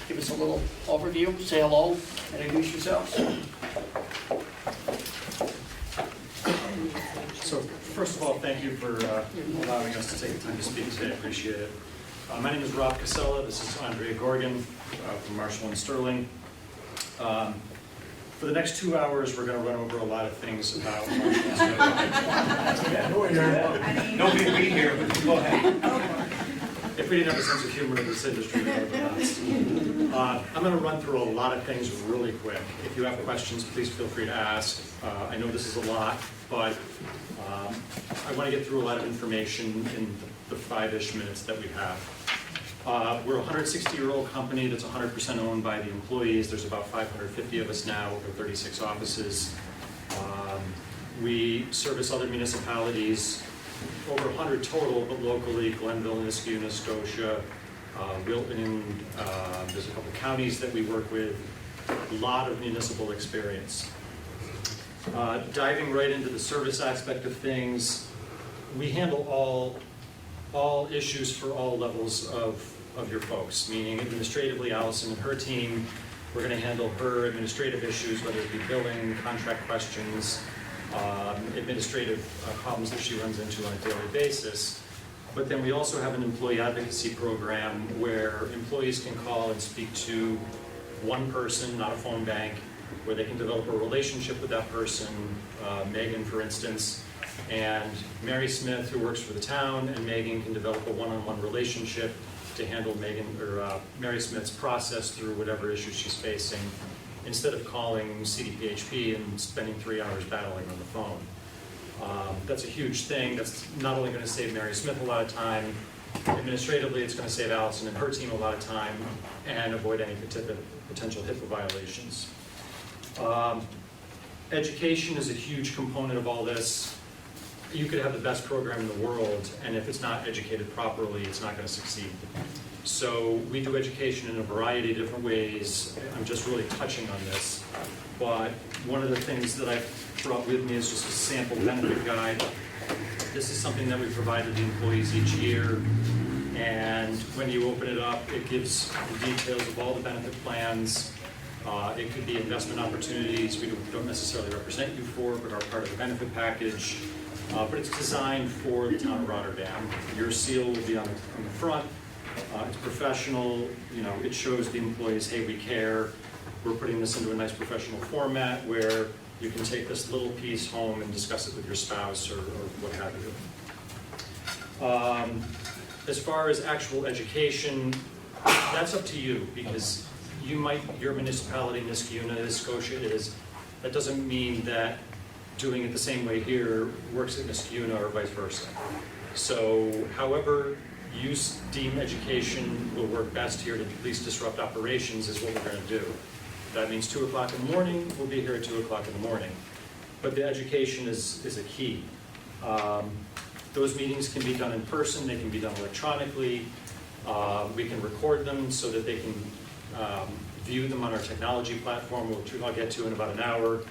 give us a little overview, say hello, introduce yourselves. So first of all, thank you for allowing us to take the time to speak today. I appreciate it. My name is Rob Casella. This is Andrea Gorgon from Marshall and Sterling. For the next 2 hours, we're going to run over a lot of things about Marshall and Sterling. Nobody will be here, but go ahead. If we didn't have a sense of humor in this industry, that would be nice. I'm going to run through a lot of things really quick. If you have questions, please feel free to ask. I know this is a lot, but I want to get through a lot of information in the 5-ish minutes that we have. We're a 160-year-old company that's 100% owned by the employees. There's about 550 of us now, over 36 offices. We service other municipalities, over 100 total, but locally, Glenville, Niskayuna, Scotia, Wilton, there's a couple counties that we work with, a lot of municipal experience. Diving right into the service aspect of things, we handle all issues for all levels of your folks, meaning administratively, Allison and her team, we're going to handle her administrative issues, whether it be billing, contract questions, administrative problems that she runs into on a daily basis. But then we also have an employee advocacy program where employees can call and speak to one person, not a phone bank, where they can develop a relationship with that person, Megan, for instance, and Mary Smith, who works for the town, and Megan can develop a one-on-one relationship to handle Mary Smith's process through whatever issues she's facing, instead of calling CDPHP and spending 3 hours battling on the phone. That's a huge thing. That's not only going to save Mary Smith a lot of time, administratively it's going to save Allison and her team a lot of time and avoid any potential HIPAA violations. Education is a huge component of all this. You could have the best program in the world, and if it's not educated properly, it's not going to succeed. So we do education in a variety of different ways. I'm just really touching on this. But one of the things that I've brought with me is just a sample benefit guide. This is something that we provide to the employees each year. And when you open it up, it gives the details of all the benefit plans. It could be investment opportunities we don't necessarily represent you for, but are part of the benefit package. But it's designed for the town of Rotterdam. Your seal will be on the front. It's professional. It shows the employees, hey, we care. We're putting this into a nice professional format where you can take this little piece home and discuss it with your spouse or what have you. As far as actual education, that's up to you, because your municipality, Niskuna, Scotia is, that doesn't mean that doing it the same way here works at Niskuna or vice versa. So however you deem education will work best here to at least disrupt operations is what we're going to do. That means 2 o'clock in the morning, we'll be here at 2 o'clock in the morning. But the education is a key. Those meetings can be done in person, they can be done electronically. We can record them so that they can view them on our technology platform, which I'll get to in about an hour.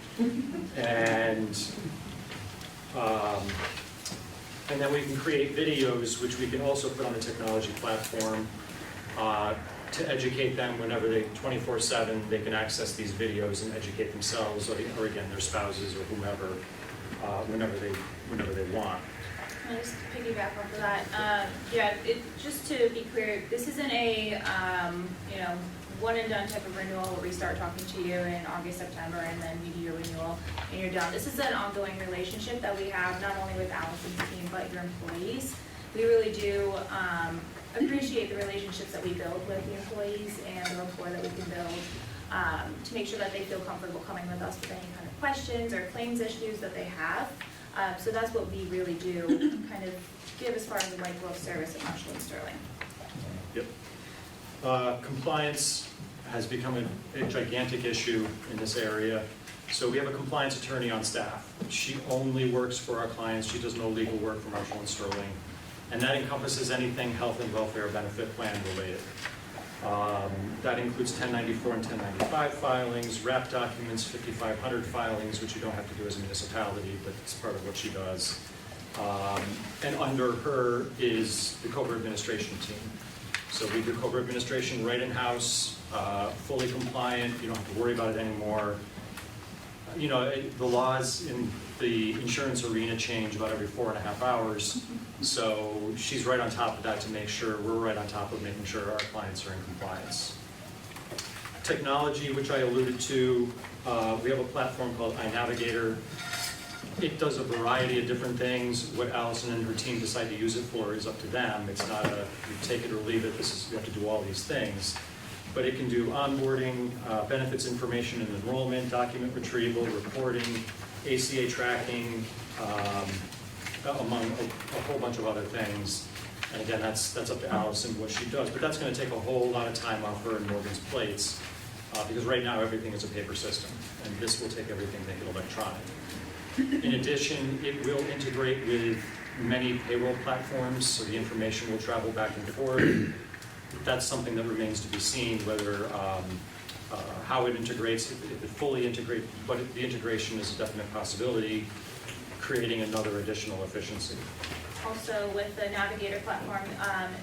And then we can create videos, which we can also put on the technology platform to educate them whenever they, 24/7, they can access these videos and educate themselves, or again, their spouses or whomever, whenever they want. Can I just piggyback off of that? Yeah, just to be clear, this isn't a, one and done type of renewal where we start talking to you in August, September, and then we do your renewal and you're done. This is an ongoing relationship that we have not only with Allison's team, but your employees. We really do appreciate the relationships that we build with the employees and the rapport that we can build to make sure that they feel comfortable coming with us with any kind of questions or claims issues that they have. So that's what we really do kind of give as far as the white glove service at Marshall and Sterling. Yep. Compliance has become a gigantic issue in this area. So we have a compliance attorney on staff. She only works for our clients. She does no legal work for Marshall and Sterling. And that encompasses anything health and welfare benefit plan related. That includes 1094 and 1095 filings, wrap documents, 5500 filings, which you don't have to do as a municipality, but it's part of what she does. And under her is the COBRA administration team. So we do COBRA administration right in-house, fully compliant, you don't have to worry about it anymore. You know, the laws in the insurance arena change about every 4.5 hours. So she's right on top of that to make sure we're right on top of making sure our clients are in compliance. Technology, which I alluded to, we have a platform called iNavigator. It does a variety of different things. What Allison and her team decide to use it for is up to them. It's not a you take it or leave it, you have to do all these things. But it can do onboarding, benefits information and enrollment, document retrieval, reporting, ACA tracking, among a whole bunch of other things. And again, that's up to Allison what she does. But that's going to take a whole lot of time off her and Morgan's plates because right now everything is a paper system. And this will take everything, make it electronic. In addition, it will integrate with many payroll platforms, so the information will travel back and forth. That's something that remains to be seen, whether how it integrates, if it fully integrates, but the integration is a definite possibility, creating another additional efficiency. Also, with the Navigator platform,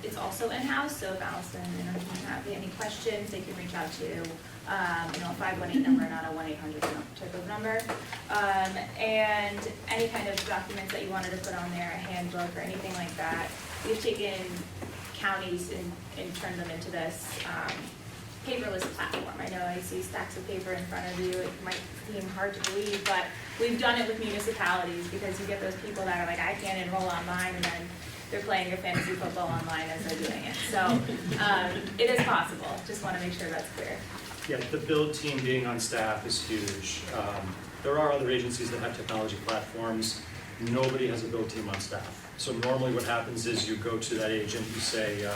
it's also in-house, so if Allison and her team have any questions, they can reach out to a 518 number, not a 1-800 type of number. And any kind of documents that you wanted to put on there, a handbook or anything like that, we've taken counties and turned them into this paperless platform. I know I see stacks of paper in front of you. It might seem hard to believe, but we've done it with municipalities because you get those people that are like, I can't enroll online, and then they're playing your fantasy football online as they're doing it. So it is possible. Just want to make sure that's clear. Yeah, the build team being on staff is huge. There are other agencies that have technology platforms. Nobody has a build team on staff. So normally what happens is you go to that agent, you say,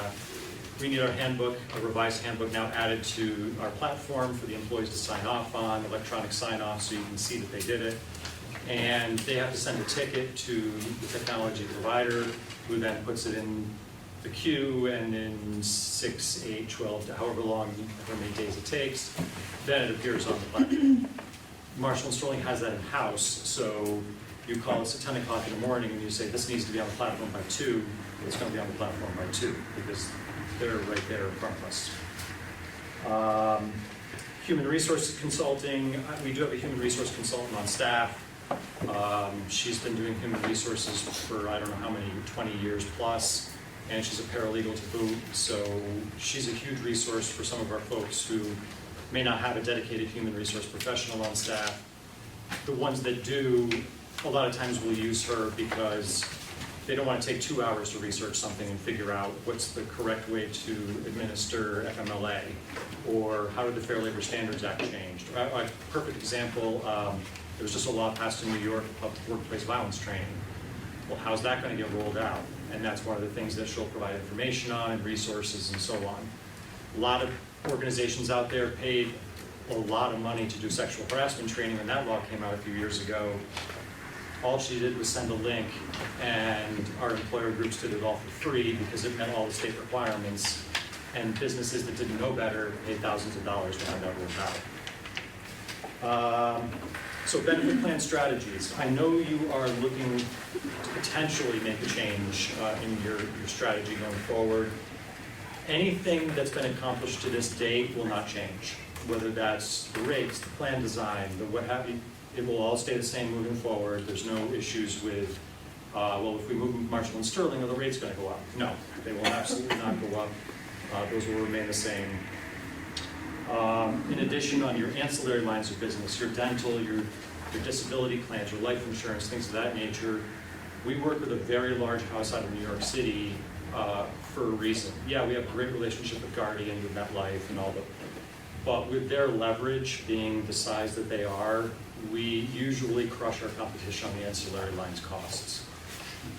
we need our handbook, a revised handbook now added to our platform for the employees to sign off on, electronic sign off so you can see that they did it. And they have to send a ticket to the technology provider who then puts it in the queue, and in 6, 8, 12, however many days it takes, then it appears on the platform. Marshall and Sterling has that in-house, so you call us at 10 o'clock in the morning and you say, this needs to be on the platform by 2, it's going to be on the platform by 2, because they're right there in front of us. Human resource consulting, we do have a human resource consultant on staff. She's been doing human resources for I don't know how many, 20 years plus, and she's a paralegal to boot, so she's a huge resource for some of our folks who may not have a dedicated human resource professional on staff. The ones that do, a lot of times we'll use her because they don't want to take 2 hours to research something and figure out what's the correct way to administer FMLA, or how did the Fair Labor Standards Act change. A perfect example, there was just a law passed in New York of workplace violence training. Well, how's that going to get rolled out? And that's one of the things that she'll provide information on and resources and so on. A lot of organizations out there paid a lot of money to do sexual harassment training when that law came out a few years ago. All she did was send a link, and our employer groups did it all for free because it met all the state requirements, and businesses that didn't know better paid thousands of dollars to have that rolled out. So benefit plan strategies. I know you are looking to potentially make a change in your strategy going forward. Anything that's been accomplished to this date will not change, whether that's the rates, the plan design, the what have you. It will all stay the same moving forward. There's no issues with, well, if we move Marshall and Sterling, are the rates going to go up? No, they will absolutely not go up. Those will remain the same. In addition, on your ancillary lines of business, your dental, your disability plans, your life insurance, things of that nature, we work with a very large house out of New York City for a reason. Yeah, we have a great relationship with Guardian, with MetLife, and all the, but with their leverage being the size that they are, we usually crush our competition on the ancillary lines costs.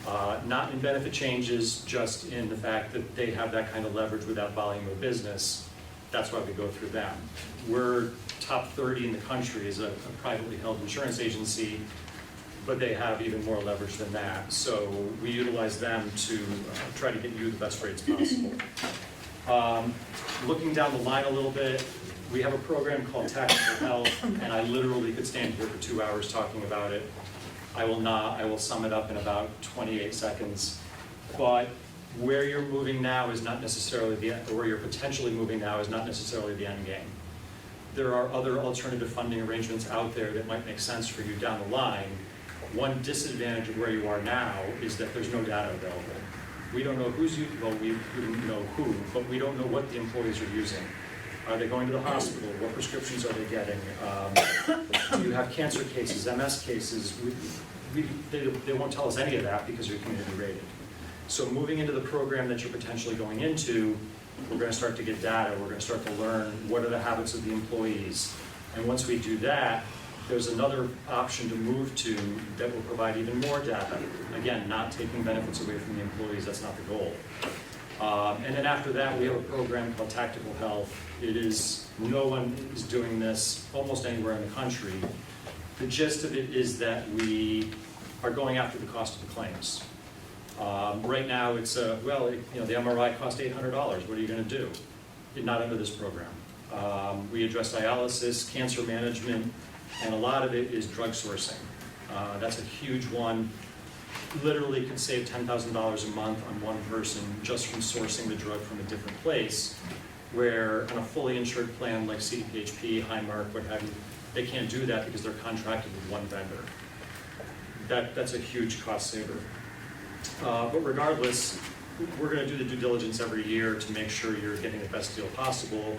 Not in benefit changes, just in the fact that they have that kind of leverage with that volume of business. That's why we go through them. We're top 30 in the country as a privately held insurance agency, but they have even more leverage than that. So we utilize them to try to get you the best rates possible. Looking down the line a little bit, we have a program called Tactical Health, and I literally could stand here for 2 hours talking about it. I will not. I will sum it up in about 28 seconds. But where you're moving now is not necessarily the, or where you're potentially moving now is not necessarily the end game. There are other alternative funding arrangements out there that might make sense for you down the line. One disadvantage of where you are now is that there's no data available. We don't know who's using, well, we know who, but we don't know what the employees are using. Are they going to the hospital? What prescriptions are they getting? Do you have cancer cases, MS cases? They won't tell us any of that because you're community rated. So moving into the program that you're potentially going into, we're going to start to get data. We're going to start to learn what are the habits of the employees. And once we do that, there's another option to move to that will provide even more data. Again, not taking benefits away from the employees, that's not the goal. And then after that, we have a program called Tactical Health. It is, no one is doing this almost anywhere in the country. The gist of it is that we are going after the cost of the claims. Right now, it's, well, the MRI cost $800. What are you going to do? Not under this program. We address dialysis, cancer management, and a lot of it is drug sourcing. That's a huge one. Literally could save $10,000 a month on one person just from sourcing the drug from a different place, where on a fully insured plan like CDPHP, Highmark, what have you, they can't do that because they're contracted with one vendor. That's a huge cost saver. But regardless, we're going to do the due diligence every year to make sure you're getting the best deal possible,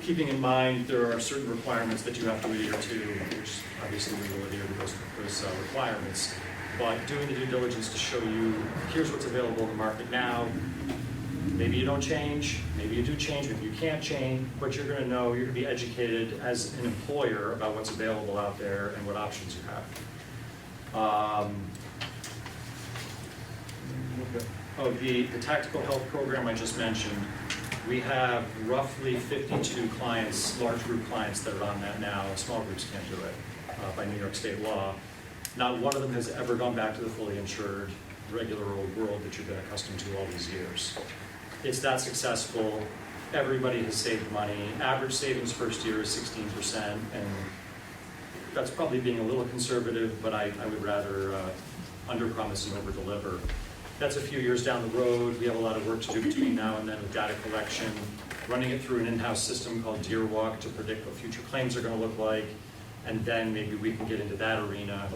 keeping in mind there are certain requirements that you have to adhere to, which obviously we will adhere to those requirements. But doing the due diligence to show you, here's what's available in the market now. Maybe you don't change, maybe you do change, maybe you can't change, but you're going to know, you're going to be educated as an employer about what's available out there and what options you have. The Tactical Health program I just mentioned, we have roughly 52 clients, large group clients that are on that now. Small groups can't do it by New York state law. Not one of them has ever gone back to the fully insured, regular old world that you've been accustomed to all these years. It's that successful. Everybody has saved money. Average savings first year is 16%, and that's probably being a little conservative, but I would rather under-promise and over-deliver. That's a few years down the road. We have a lot of work to do between now and then with data collection, running it through an in-house system called DeerWalk to predict what future claims are going to look like, and then maybe we can get into that arena.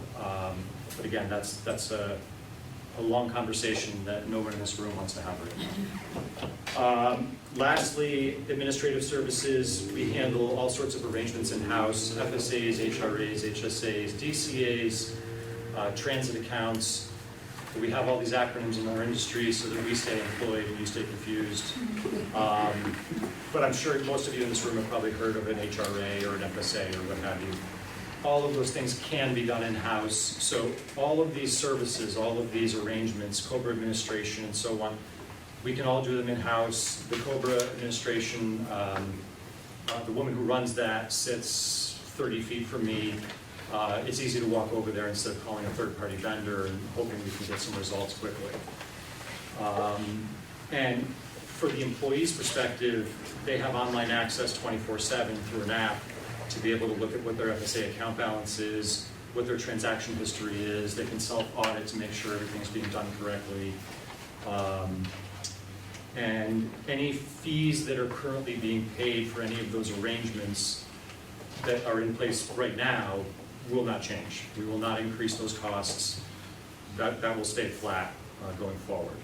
But again, that's a long conversation that no one in this room wants to have right now. Lastly, administrative services. We handle all sorts of arrangements in-house, FSAs, HRAs, HSAs, DCAs, transit accounts. We have all these acronyms in our industry so that we stay employed and you stay confused. But I'm sure most of you in this room have probably heard of an HRA or an FSA or what have you. All of those things can be done in-house. So all of these services, all of these arrangements, COBRA administration and so on, we can all do them in-house. The COBRA administration, the woman who runs that sits 30 feet from me. It's easy to walk over there instead of calling a third-party vendor and hoping we can get some results quickly. And for the employee's perspective, they have online access 24/7 through an app to be able to look at what their FSA account balance is, what their transaction history is. They can self-audit to make sure everything's being done correctly. And any fees that are currently being paid for any of those arrangements that are in place right now will not change. We will not increase those costs. That will stay flat going forward.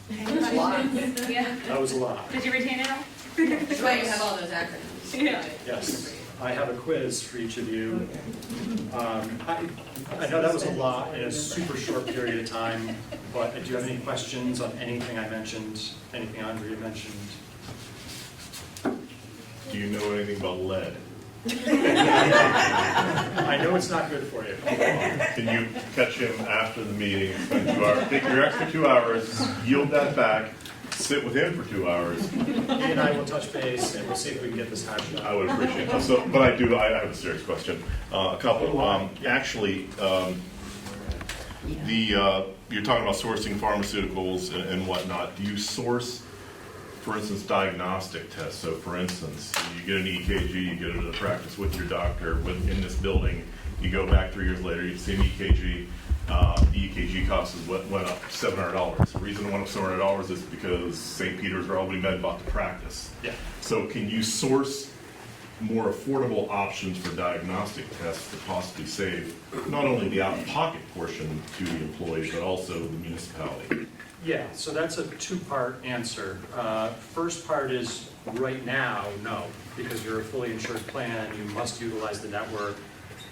That's a lot. Yeah. That was a lot. Did you retain it all? That's why you have all those acronyms. Yeah. Yes. I have a quiz for each of you. I know that was a lot in a super short period of time, but do you have any questions on anything I mentioned, anything Andrea mentioned? Do you know anything about lead? I know it's not good for you. Can you catch him after the meeting, spend 2 hours, take your extra 2 hours, yield that back, sit with him for 2 hours? He and I will touch base and we'll see if we can get this hashed out. I would appreciate it. So, but I have a serious question. A couple. Actually, you're talking about sourcing pharmaceuticals and whatnot. Do you source, for instance, diagnostic tests? So, for instance, you get an EKG, you get it at a practice with your doctor in this building. You go back 3 years later, you see an EKG. The EKG cost went up $700. The reason it went up $700 is because St. Peter's or Albany Med bought the practice. Yeah. So can you source more affordable options for diagnostic tests to possibly save not only the out-of-pocket portion to the employee, but also the municipality? Yeah, so that's a two-part answer. First part is right now, no, because you're a fully insured plan, you must utilize the network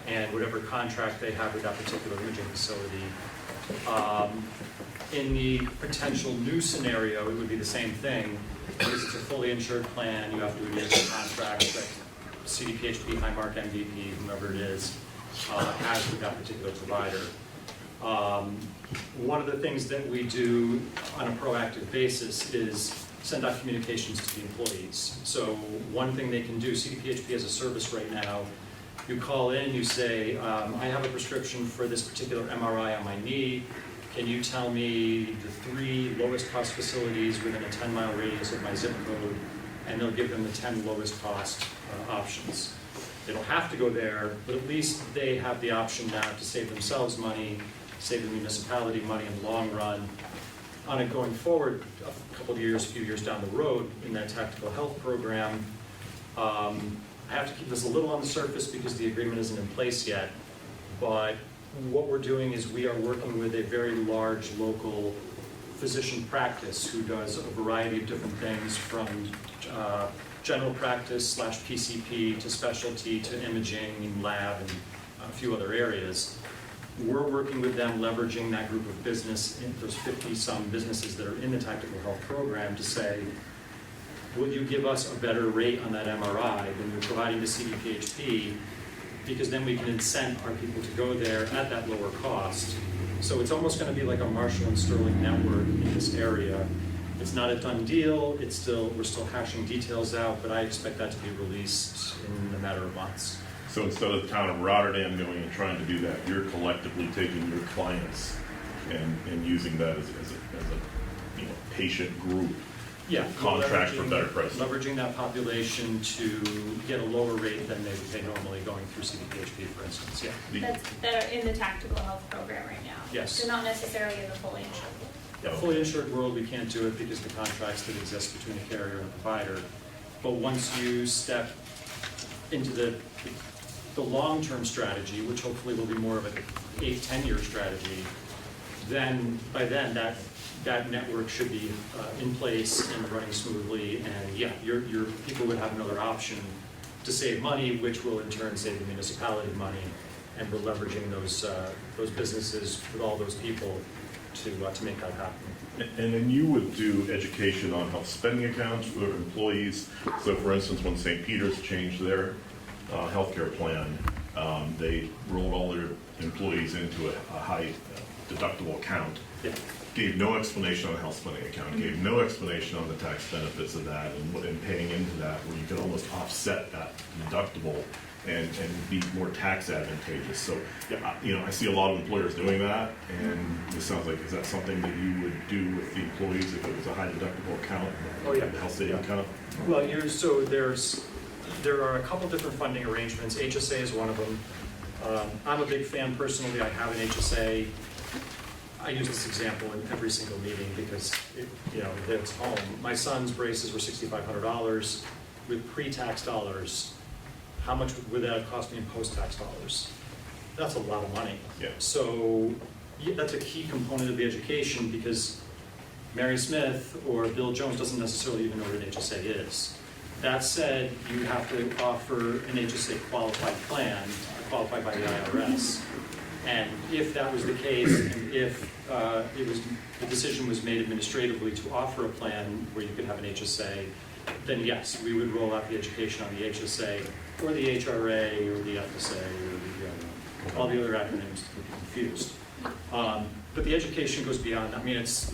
and whatever contract they have with that particular imaging facility. In the potential new scenario, it would be the same thing. Because it's a fully insured plan, you have to adhere to a contract that CDPHP, Highmark, MVP, whomever it is, has with that particular provider. One of the things that we do on a proactive basis is send out communications to the employees. So one thing they can do, CDPHP has a service right now. You call in, you say, I have a prescription for this particular MRI on my knee. Can you tell me the 3 lowest cost facilities within a 10-mile radius of my zip code? And they'll give them the 10 lowest cost options. They don't have to go there, but at least they have the option now to save themselves money, save the municipality money in the long run. On it going forward, a couple of years, a few years down the road in that tactical health program, I have to keep this a little on the surface because the agreement isn't in place yet, but what we're doing is we are working with a very large local physician practice who does a variety of different things from general practice / PCP to specialty to imaging and lab and a few other areas. We're working with them, leveraging that group of business, those 50-some businesses that are in the tactical health program to say, will you give us a better rate on that MRI than you're providing to CDPHP? Because then we can incent our people to go there at that lower cost. So it's almost going to be like a Marshall and Sterling network in this area. It's not a done deal. We're still hashing details out, but I expect that to be released in a matter of months. So instead of the town of Rotterdam going and trying to do that, you're collectively taking your clients and using that as a patient group. Yeah, Contract for better prices. Leveraging that population to get a lower rate than they would pay normally going through CDPHP, for instance, yeah. That are in the tactical health program right now. Yes. So not necessarily in the fully insured. Yeah, fully insured world, we can't do it because of the contracts that exist between the carrier and the provider. But once you step into the long-term strategy, which hopefully will be more of an 8-10-year strategy, then by then that network should be in place and running smoothly, and yeah, your people would have another option to save money, which will in turn save the municipality money. and we're leveraging those businesses with all those people to make that happen. And then you would do education on health spending accounts for employees. So for instance, when St. Peter's changed their healthcare plan, they rolled all their employees into a high deductible account. Yeah. Gave no explanation on the health spending account, gave no explanation on the tax benefits of that and paying into that, where you could almost offset that deductible and be more tax advantageous. So, yeah, you know, I see a lot of employers doing that, and it sounds like, is that something that you would do with the employees if it was a high deductible account? Oh, yeah. The health saving account? Well, there are a couple different funding arrangements. HSA is one of them. I'm a big fan personally. I have an HSA. I use this example in every single meeting because it's home. My son's braces were $6,500 with pre-tax dollars. How much would that cost me in post-tax dollars? That's a lot of money. Yeah. So that's a key component of the education, because Mary Smith or Bill Jones doesn't necessarily even know what an HSA is. That said, you have to offer an HSA qualified plan, qualified by the IRS. And if that was the case, and if the decision was made administratively to offer a plan where you could have an HSA, then yes, we would roll out the education on the HSA or the HRA or the FSA or all the other acronyms to be confused. But the education goes beyond that. I mean, it's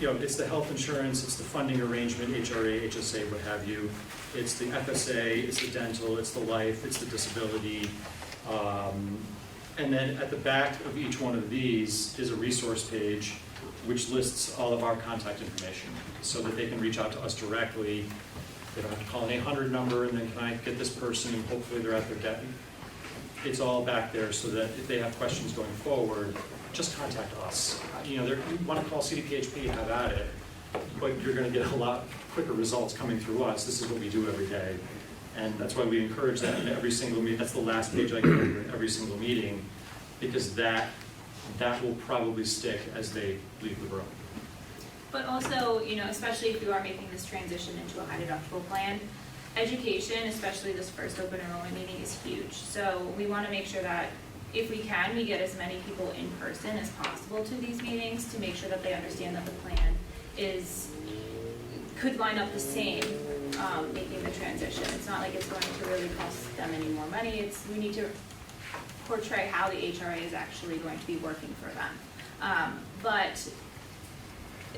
the health insurance, it's the funding arrangement, HRA, HSA, what have you. It's the FSA, it's the dental, it's the life, it's the disability. And then at the back of each one of these is a resource page which lists all of our contact information so that they can reach out to us directly. They don't have to call an 800 number and then can I get this person and hopefully they're at their debt. It's all back there so that if they have questions going forward, just contact us. You want to call CDPHP, have at it, but you're going to get a lot quicker results coming through us. This is what we do every day. And that's why we encourage that in every single meeting. That's the last page I go over in every single meeting, because that will probably stick as they leave the room. But also, especially if you are making this transition into a high deductible plan, education, especially this first open enrollment meeting, is huge. So we want to make sure that if we can, we get as many people in person as possible to these meetings to make sure that they understand that the plan could line up the same, making the transition. It's not like it's going to really cost them any more money. We need to portray how the HRA is actually going to be working for them. But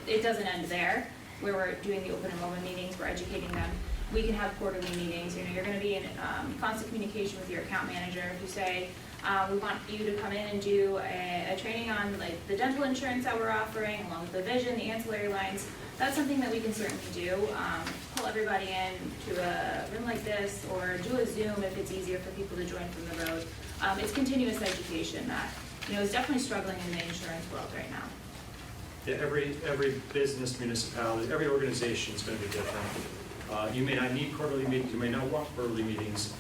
it doesn't end there. Where we're doing the open enrollment meetings, we're educating them. We can have quarterly meetings. You're going to be in constant communication with your account manager. If you say, we want you to come in and do a training on the dental insurance that we're offering, along with the vision, the ancillary lines, that's something that we can certainly do. Pull everybody in to a room like this, or do a Zoom if it's easier for people to join from the road. It's continuous education that is definitely struggling in the insurance world right now. Yeah, every business, municipality, every organization is going to be different. You may not need quarterly meetings, you may not want quarterly meetings.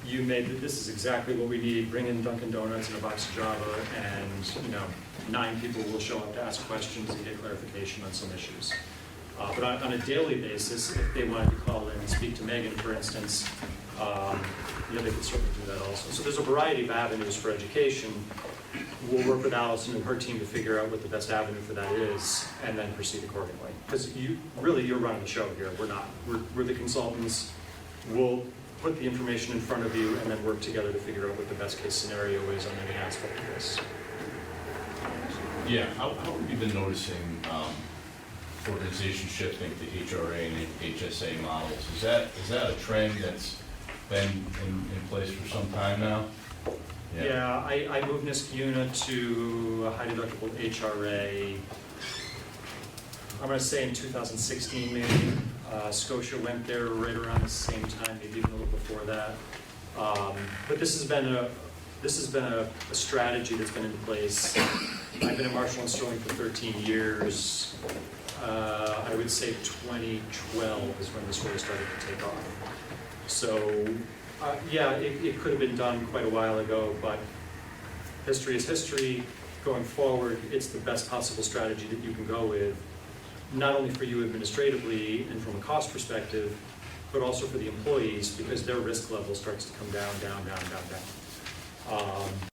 This is exactly what we need. Bring in Dunkin' Donuts and a box of Java, and 9 people will show up to ask questions and get clarification on some issues. But on a daily basis, if they wanted to call in and speak to Megan, for instance, they could certainly do that also. So there's a variety of avenues for education. We'll work with Allison and her team to figure out what the best avenue for that is, and then proceed accordingly. Because you're running the show here. We're not. We're the consultants. We'll put the information in front of you and then work together to figure out what the best case scenario is on any aspect of this. Yeah, how have you been noticing organizations shifting to HRA and HSA models? Is that a trend that's been in place for some time now? Yeah, I moved Niskayuna to a high deductible HRA, I'm going to say in 2016 maybe. Scotia went there right around the same time, maybe even a little before that. But this has been a strategy that's been in place. I've been at Marshall and Sterling for 13 years. I would say 2012 is when this really started to take off. So, yeah, it could have been done quite a while ago, but history is history. Going forward, it's the best possible strategy that you can go with, not only for you administratively and from a cost perspective, but also for the employees, because their risk level starts to come down.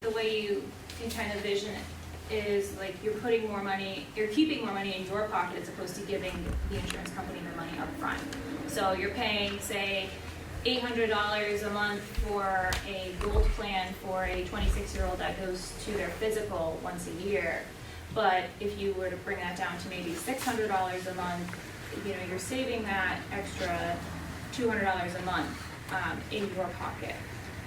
The way you can kind of vision it is like you're putting more money, you're keeping more money in your pocket as opposed to giving the insurance company the money up front. So you're paying, say, $800 a month for a gold plan for a 26-year-old that goes to their physical once a year. But if you were to bring that down to maybe $600 a month, you know, you're saving that extra $200 a month in your pocket,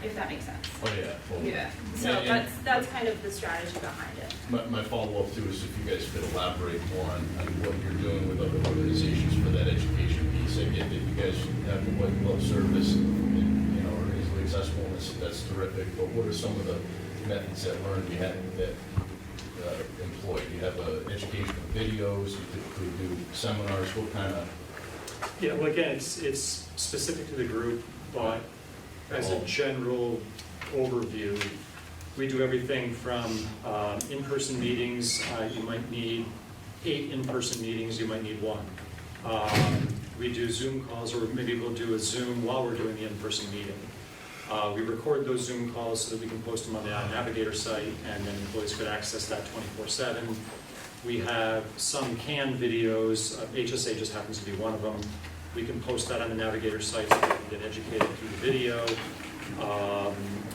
if that makes sense. Oh, yeah. Totally. Yeah. So And that's kind of the strategy behind it. my follow-up too is if you guys could elaborate more on what you're doing with other organizations for that education piece. I get that you guys have a white glove service and, you know, are easily accessible, and that's terrific, but what are some of the methods that learned you had that employed? You have educational videos, you typically do seminars, what kind of? Yeah, well, again, it's specific to the group, but as a general overview, we do everything from in-person meetings. You might need 8 in-person meetings, you might need 1. We do Zoom calls, or maybe we'll do a Zoom while we're doing the in-person meeting. We record those Zoom calls so that we can post them on the Navigator site, and then employees could access that 24/7. We have some canned videos, HSA just happens to be one of them. We can post that on the Navigator site so they can get educated through the video.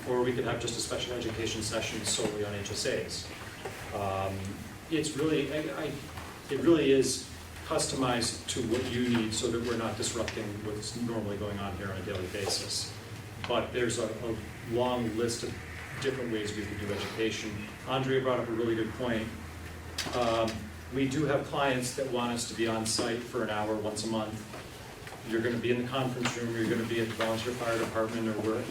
Or we could have just a special education session solely on HSAs. It's really, it really is customized to what you need so that we're not disrupting what's normally going on here on a daily basis. But there's a long list of different ways we can do education. Andrea brought up a really good point. We do have clients that want us to be on site for an hour once a month. You're going to be in the conference room, or you're going to be at the volunteer fire department, or where.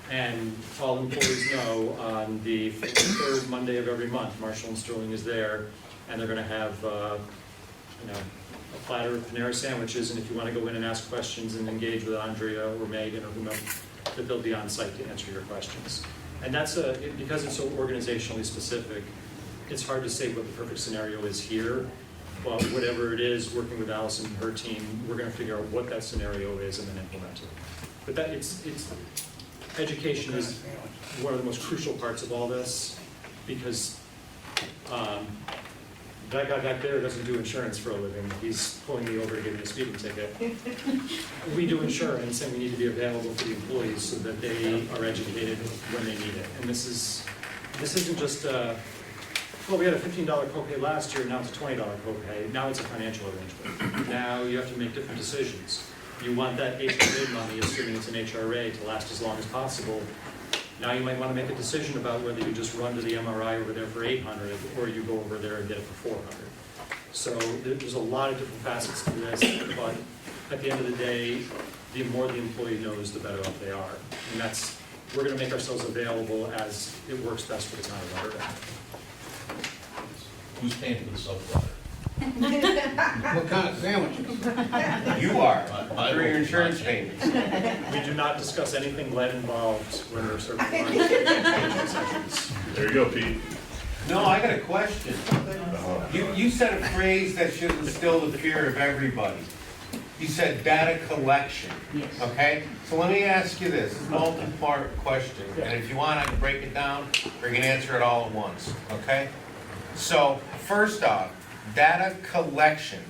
And all employees know on the 3rd Monday of every month, Marshall and Sterling is there, and they're going to have you know, a platter of Panera sandwiches, and if you want to go in and ask questions and engage with Andrea or Megan or whomever, that they'll be on site to answer your questions. And that's because it's so organizationally specific, it's hard to say what the perfect scenario is here, but whatever it is, working with Allison and her team, we're going to figure out what that scenario is and then implement it. But that education is one of the most crucial parts of all this, because that guy back there doesn't do insurance for a living. He's pulling me over to give me a speeding ticket. We do insurance, and we need to be available for the employees so that they are educated when they need it. And this isn't just well, we had a $15 copay last year, now it's a $20 copay. Now it's a financial arrangement. Now you have to make different decisions. You want that HRA money, assuming it's an HRA, to last as long as possible. Now you might want to make a decision about whether you just run to the MRI over there for $800, or you go over there and get it for $400. So there's a lot of different facets to this, but at the end of the day, the more the employee knows, the better off they are. And we're going to make ourselves available as it works best for the town of Rotterdam. Who's paying for the subflotter? What kind of sandwiches? You are, through your insurance payments. We do not discuss anything lead involved when we're serving lunch sessions. There you go, Pete. No, I got a question. You said a phrase that should instill the fear of everybody. You said data collection. Yes. Okay? So let me ask you this. It's a multi-part question. And if you want, I can break it down, or you can answer it all at once. Okay? So, first off, data collection.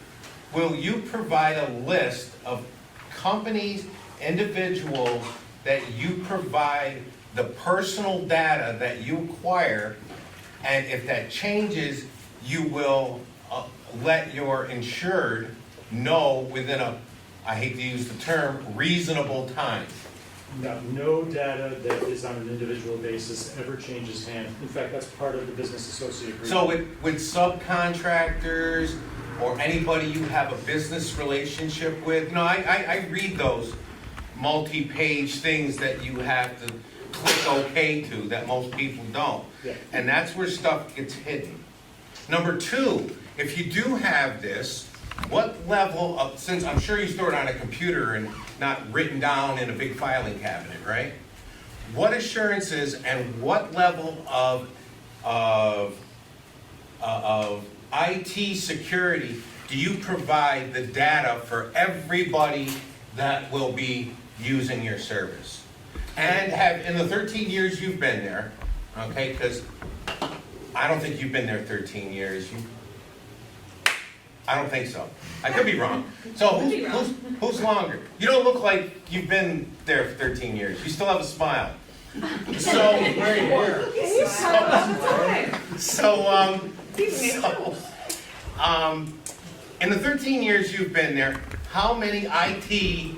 Will you provide a list of companies, individuals that you provide the personal data that you acquire, and if that changes, you will let your insured know within a, I hate to use the term, reasonable time? No data that is on an individual basis ever changes hands. In fact, that's part of the business associate agreement. So with subcontractors or anybody you have a business relationship with, I read those multi-page things that you have to click OK to that most people don't. Yeah. And that's where stuff gets hidden. Number two, if you do have this, what level of, since I'm sure you store it on a computer and not written down in a big filing cabinet, right? What assurances and what level of IT security do you provide the data for everybody that will be using your service? And have, in the 13 years you've been there, okay? Because I don't think you've been there 13 years. I don't think so. I could be wrong. So Could be wrong. who's longer? You don't look like you've been there for 13 years. You still have a smile. So, in the 13 years you've been there, how many IT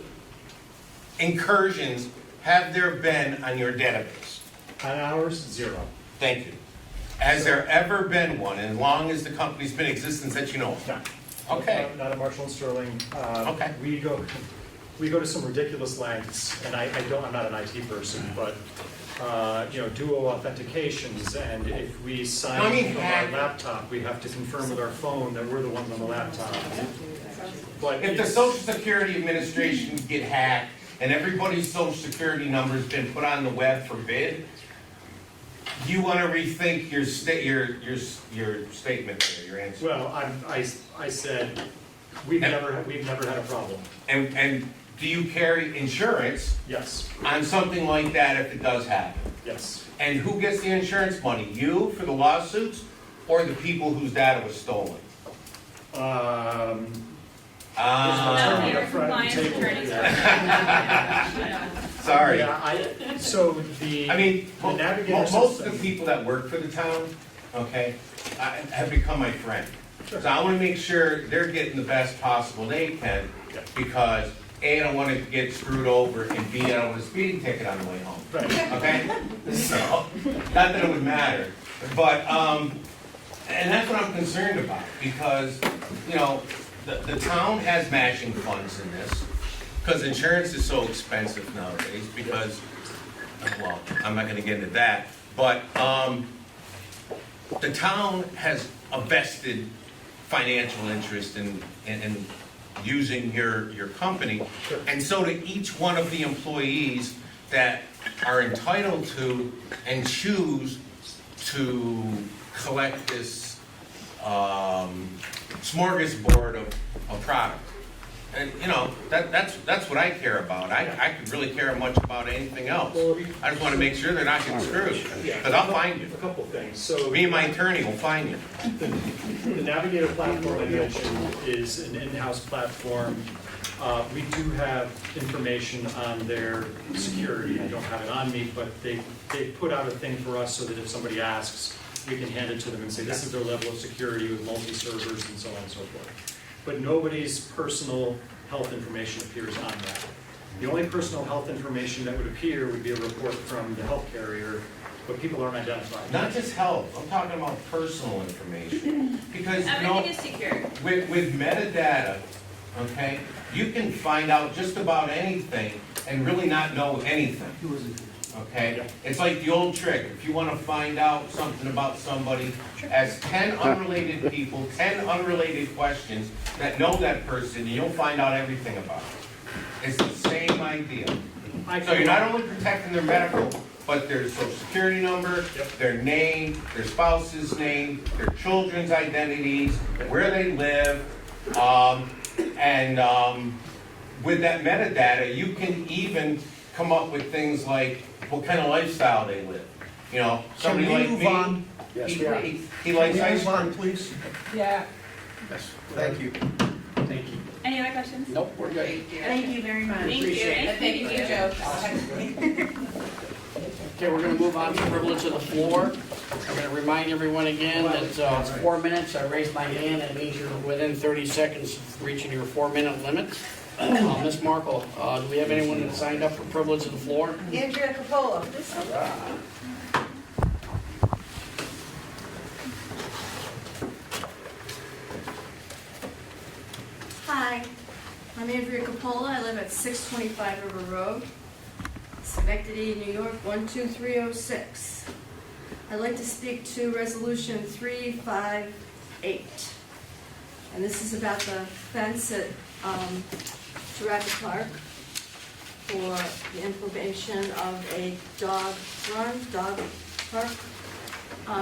incursions have there been on your database? On ours, 0. Thank you. Has there ever been one, as long as the company's been in existence that you know of? No. Okay. Not at Marshall and Sterling. Okay. We go to some ridiculous lengths, and I'm not an IT person, but, duo authentications, and if we sign from our laptop, we have to confirm with our phone that we're the ones on the laptop. But If the Social Security Administration get hacked and everybody's Social Security number's been put on the web for bid, you want to rethink your statement there, your answer. Well, I said, we've never had a problem. And do you carry insurance Yes, on something like that if it does happen? yes. And who gets the insurance money? You for the lawsuits or the people whose data was stolen? No, your Up front, compliance table, attorneys. Sorry. Yeah, so the. I mean, The navigator most of system. the people that work for the town, okay, have become my friend. So I want to make sure they're getting the best possible they can, because A, I don't want to get screwed over, and B, I don't want a speeding ticket on the way home. Right. Okay? So, not that it would matter, but, and that's what I'm concerned about, because, the town has matching funds in this, because insurance is so expensive nowadays, because, well, I'm not gonna get into that, but, the town has a vested financial interest in using your company, and so do each one of the employees that are entitled to and choose to collect this smorgasbord of product. And, that's what I care about. I could really care much about anything else. I just want to make sure they're not getting screwed, because I'll find you. A couple things. So Me and my attorney will find you. the Navigator platform I mentioned is an in-house platform. We do have information on their security. I don't have it on me, but they put out a thing for us so that if somebody asks, we can hand it to them and say, this is their level of security with multi-servers and so on and so forth. But nobody's personal health information appears on that. The only personal health information that would appear would be a report from the health carrier, but people aren't identified. Not just health, I'm talking about personal information. Because, Everything is secure. with metadata, okay, you can find out just about anything and really not know anything. Okay? It's like the old trick. If you want to find out something about somebody, ask 10 unrelated people, 10 unrelated questions that know that person, and you'll find out everything about it. It's the same idea. So you're not only protecting their medical, but their social security number, their name, their spouse's name, their children's identities, where they live, and with that metadata, you can even come up with things like what kind of lifestyle they live. Somebody like me, Yes, we are. he likes ice cream. please? Yeah. Yes, thank you. Thank you. Any other questions? Nope, we're good. Thank you very much. Thank you. Appreciate And Thank you, Joe. Okay, we're gonna move on to privilege of the floor. I'm gonna remind everyone again that it's 4 minutes. I raised my hand, that means you're within 30 seconds of reaching your 4-minute limit. Ms. Markle, do we have anyone that signed up for privilege of the floor? Andrea Capola. Hi, I'm Andrea Capola. I live at 625 River Road, Schenectady, New York, 12306. I'd like to speak to Resolution 358. And this is about the fence at Jurassic Park for the implementation of a dog park.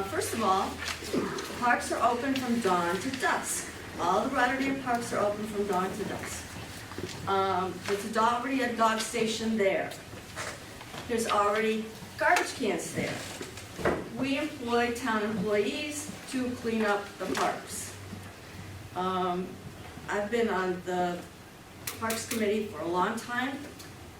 First of all, the parks are open from dawn to dusk. All the Rotterdam parks are open from dawn to dusk. There's already a dog station there. There's already garbage cans there. we employ town employees to clean up the parks. I've been on the Parks Committee for a long time,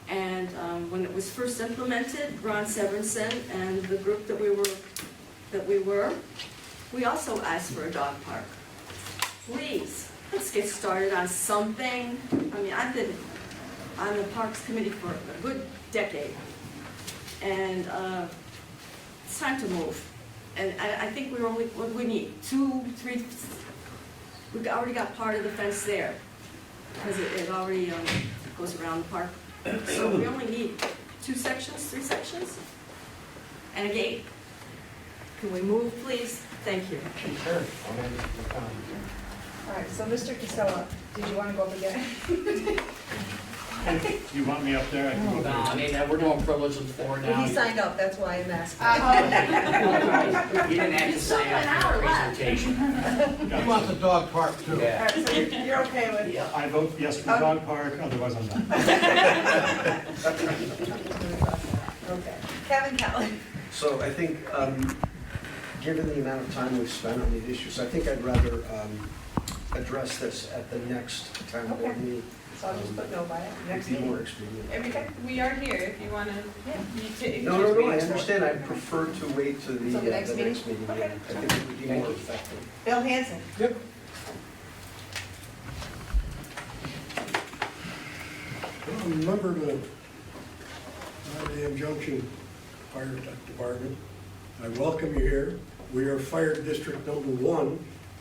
and when it was first implemented, Ron Severinsen and the group that we were, we also asked for a dog park. Please, let's get started on something. I mean, I've been on the Parks Committee for a good decade, and it's time to move. And I think we're only, what do we need, 2, 3, we've already got part of the fence there, because it already goes around the park. So we only need 2 sections, 3 sections, and a gate. Can we move, please? Thank you. Sure. All right, so Mr. Casella, did you want to go up again? You want me up there? I can go No, up I there. mean, we're doing privilege of the floor now. He signed up, that's why I'm asking. You didn't have to sign up for a presentation. Gotcha. want the dog park too. All Yeah. right, so you're okay with? Yeah. I vote yes for the dog park, otherwise I'm not. Okay. Kevin Kelly. So I think, given the amount of time we've spent on these issues, I think I'd rather address this at the next town board Okay. meeting. So I'll just put no by it, next It'd be more meeting. expedient. Okay, we are here if you wanna, you take. No, I understand. I prefer to wait to the So the next next meeting? meeting. Okay. I think it would be more effective. Bill Hanson. Yep. I'm a member of the Rotterdam Junction Fire Department. I welcome you here. We are Fire District number 1.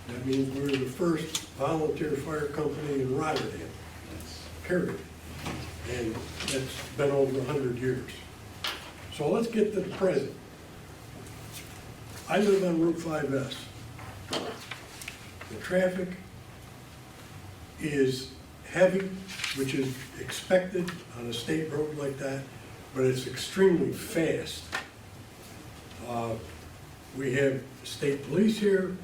That means we're the first volunteer fire company in Rotterdam, period. And that's been over 100 years. So let's get to the present. I live on Route 5S. The traffic is heavy, which is expected on a state road like that, but it's extremely fast. We have state police here.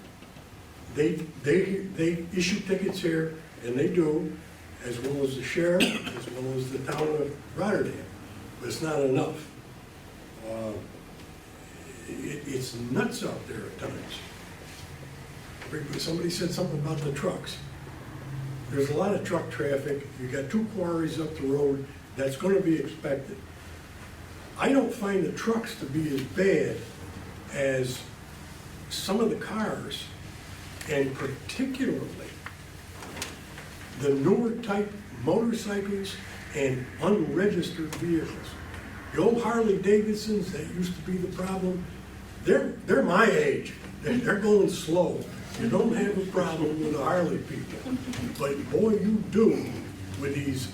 They issue tickets here, and they do, as well as the sheriff, as well as the town of Rotterdam. But it's not enough. It's nuts out there at times. Somebody said something about the trucks. There's a lot of truck traffic. You got 2 quarries up the road. That's going to be expected. I don't find the trucks to be as bad as some of the cars, and particularly the newer type motorcycles and unregistered vehicles. The old Harley Davidsons that used to be the problem, they're my age. They're going slow. You don't have a problem with the Harley people, but boy, you do with these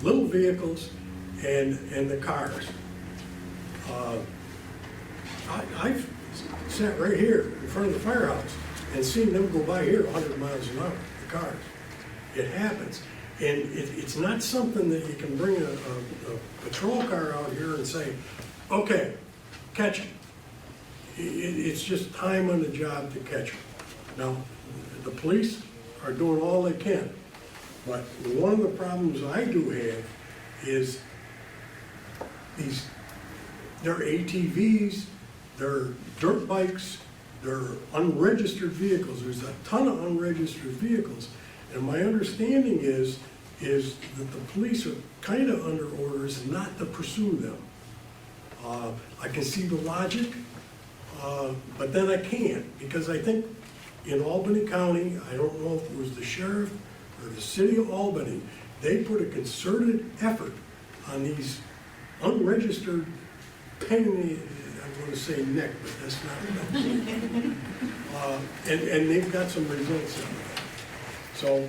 little vehicles and the cars. I've sat right here in front of the firehouse and seen them go by here 100 miles an hour, the cars. It happens. And it's not something that you can bring a patrol car out here and say, okay, catch them. It's just time on the job to catch them. Now, the police are doing all they can, but one of the problems I do have is they're ATVs, they're dirt bikes, they're unregistered vehicles. There's a ton of unregistered vehicles, and my understanding is that the police are kind of under orders not to pursue them. I can see the logic, but then I can't, because I think in Albany County, I don't know if it was the sheriff or the city of Albany, they put a concerted effort on these unregistered pain in the, I want to say neck, but that's not enough. And they've got some results out of that. So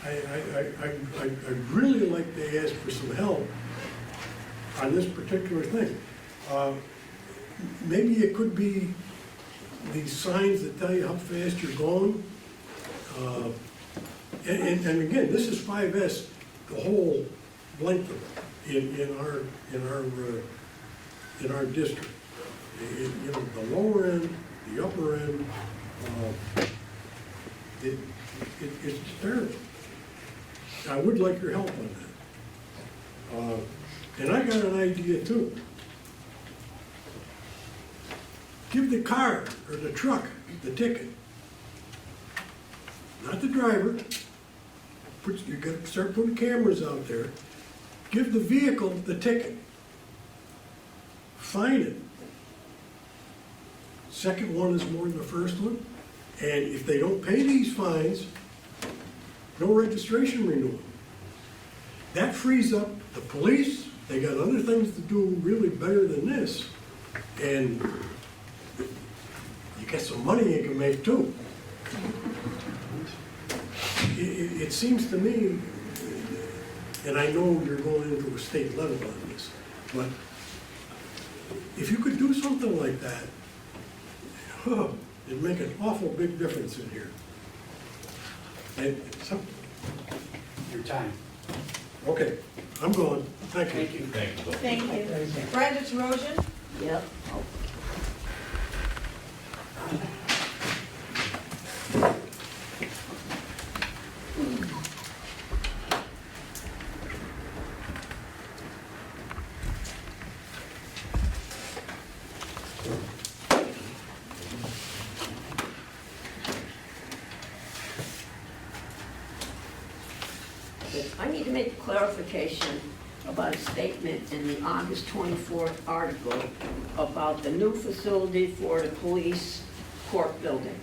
I'd really like to ask for some help on this particular thing. Maybe it could be these signs that tell you how fast you're going. And again, this is 5S, the whole length of it in our district. You know, the lower end, the upper end, it's terrible. I would like your help on that. And I got an idea too. give the car or the truck the ticket. Not the driver. You gotta start putting cameras out there. Give the vehicle the ticket. Fine it. Second one is more than the first one. And if they don't pay these fines, no registration renewal. That frees up the police. They got other things to do really better than this. And you get some money you can make too. It seems to me, and I know you're going into a state level on this, but if you could do something like that, it'd make an awful big difference in here. And some, Your time. okay, I'm going. Thank you. Thank you. Thank you. Thank you. Brandon Rosen? Yep. I need to make a clarification about a statement in the August 24th article about the new facility for the police court building.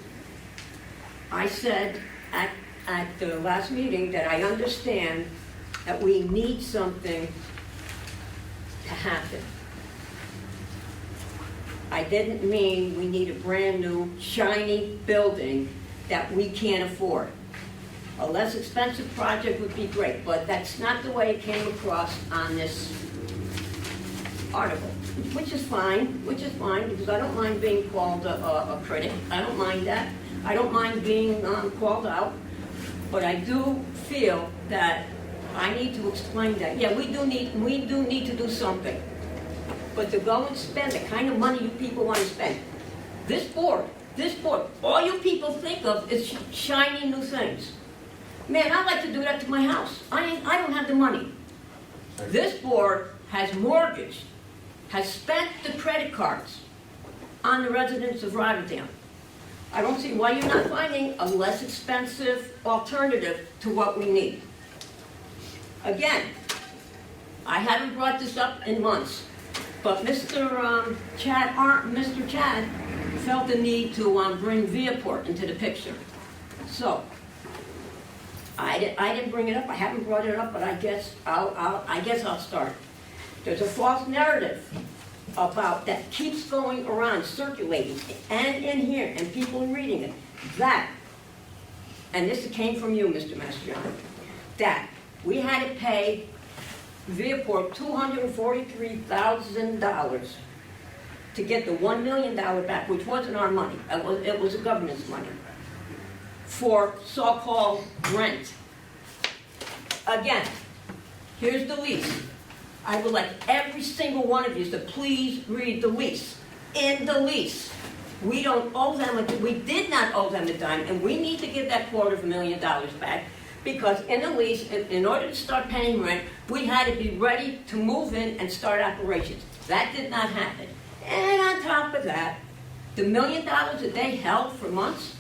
I said at the last meeting that I understand that we need something to happen. I didn't mean we need a brand-new, shiny building that we can't afford. A less expensive project would be great, but that's not the way it came across on this article, which is fine, because I don't mind being called a critic. I don't mind that. I don't mind being called out, but I do feel that I need to explain that. Yeah, we do need to do something, but to go and spend the kind of money you people want to spend, this board, all you people think of is shiny new things. Man, I'd like to do that to my house. I don't have the money. This board has mortgaged, has spent the credit cards on the residents of Rotterdam. I don't see why you're not finding a less expensive alternative to what we need. Again, I haven't brought this up in months, but Mr. Chad felt the need to bring Viaport into the picture. So, I didn't bring it up. I haven't brought it up, but I guess I'll start. There's a false narrative about that keeps going around, circulating, and in here, and people reading it. That, and this came from you, Mr. Mastriano, that we had to pay Viaport $243,000 to get the $1 million back, which wasn't our money. It was the government's money, for so-called rent. Again, here's the lease. I would like every single one of you to please read the lease. In the lease, we don't owe them, we did not owe them a dime, and we need to give that $250,000 back, because in the lease, in order to start paying rent, we had to be ready to move in and start operations. That did not happen. And on top of that, the $1 million that they held for months,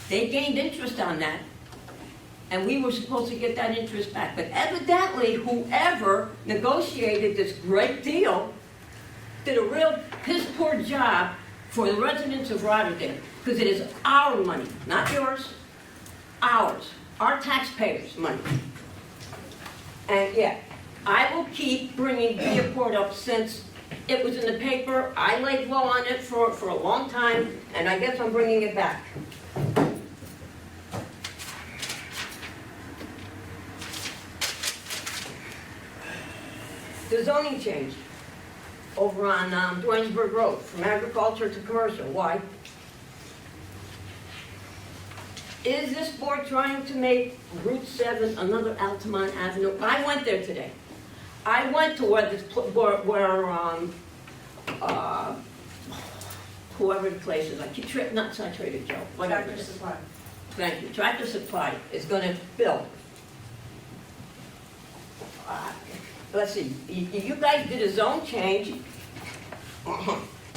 they gained interest on that, and we were supposed to get that interest back. But evidently, whoever negotiated this great deal did a real piss-poor job for the residents of Rotterdam, because it is our money, not yours, ours, our taxpayers' money. And yeah, I will keep bringing Viaport up since it was in the paper. I laid low on it for a long time, and I guess I'm bringing it back. The zoning change over on Duanesburg Road, from agriculture to commercial. Why? Is this board trying to make Route 7 another Altamont Avenue? I went there today. I went to where whoever the place is, I keep not Trader Joe, whatever. Tractor Supply. Thank you. Tractor Supply is going to build. Let's see, you guys did a zone change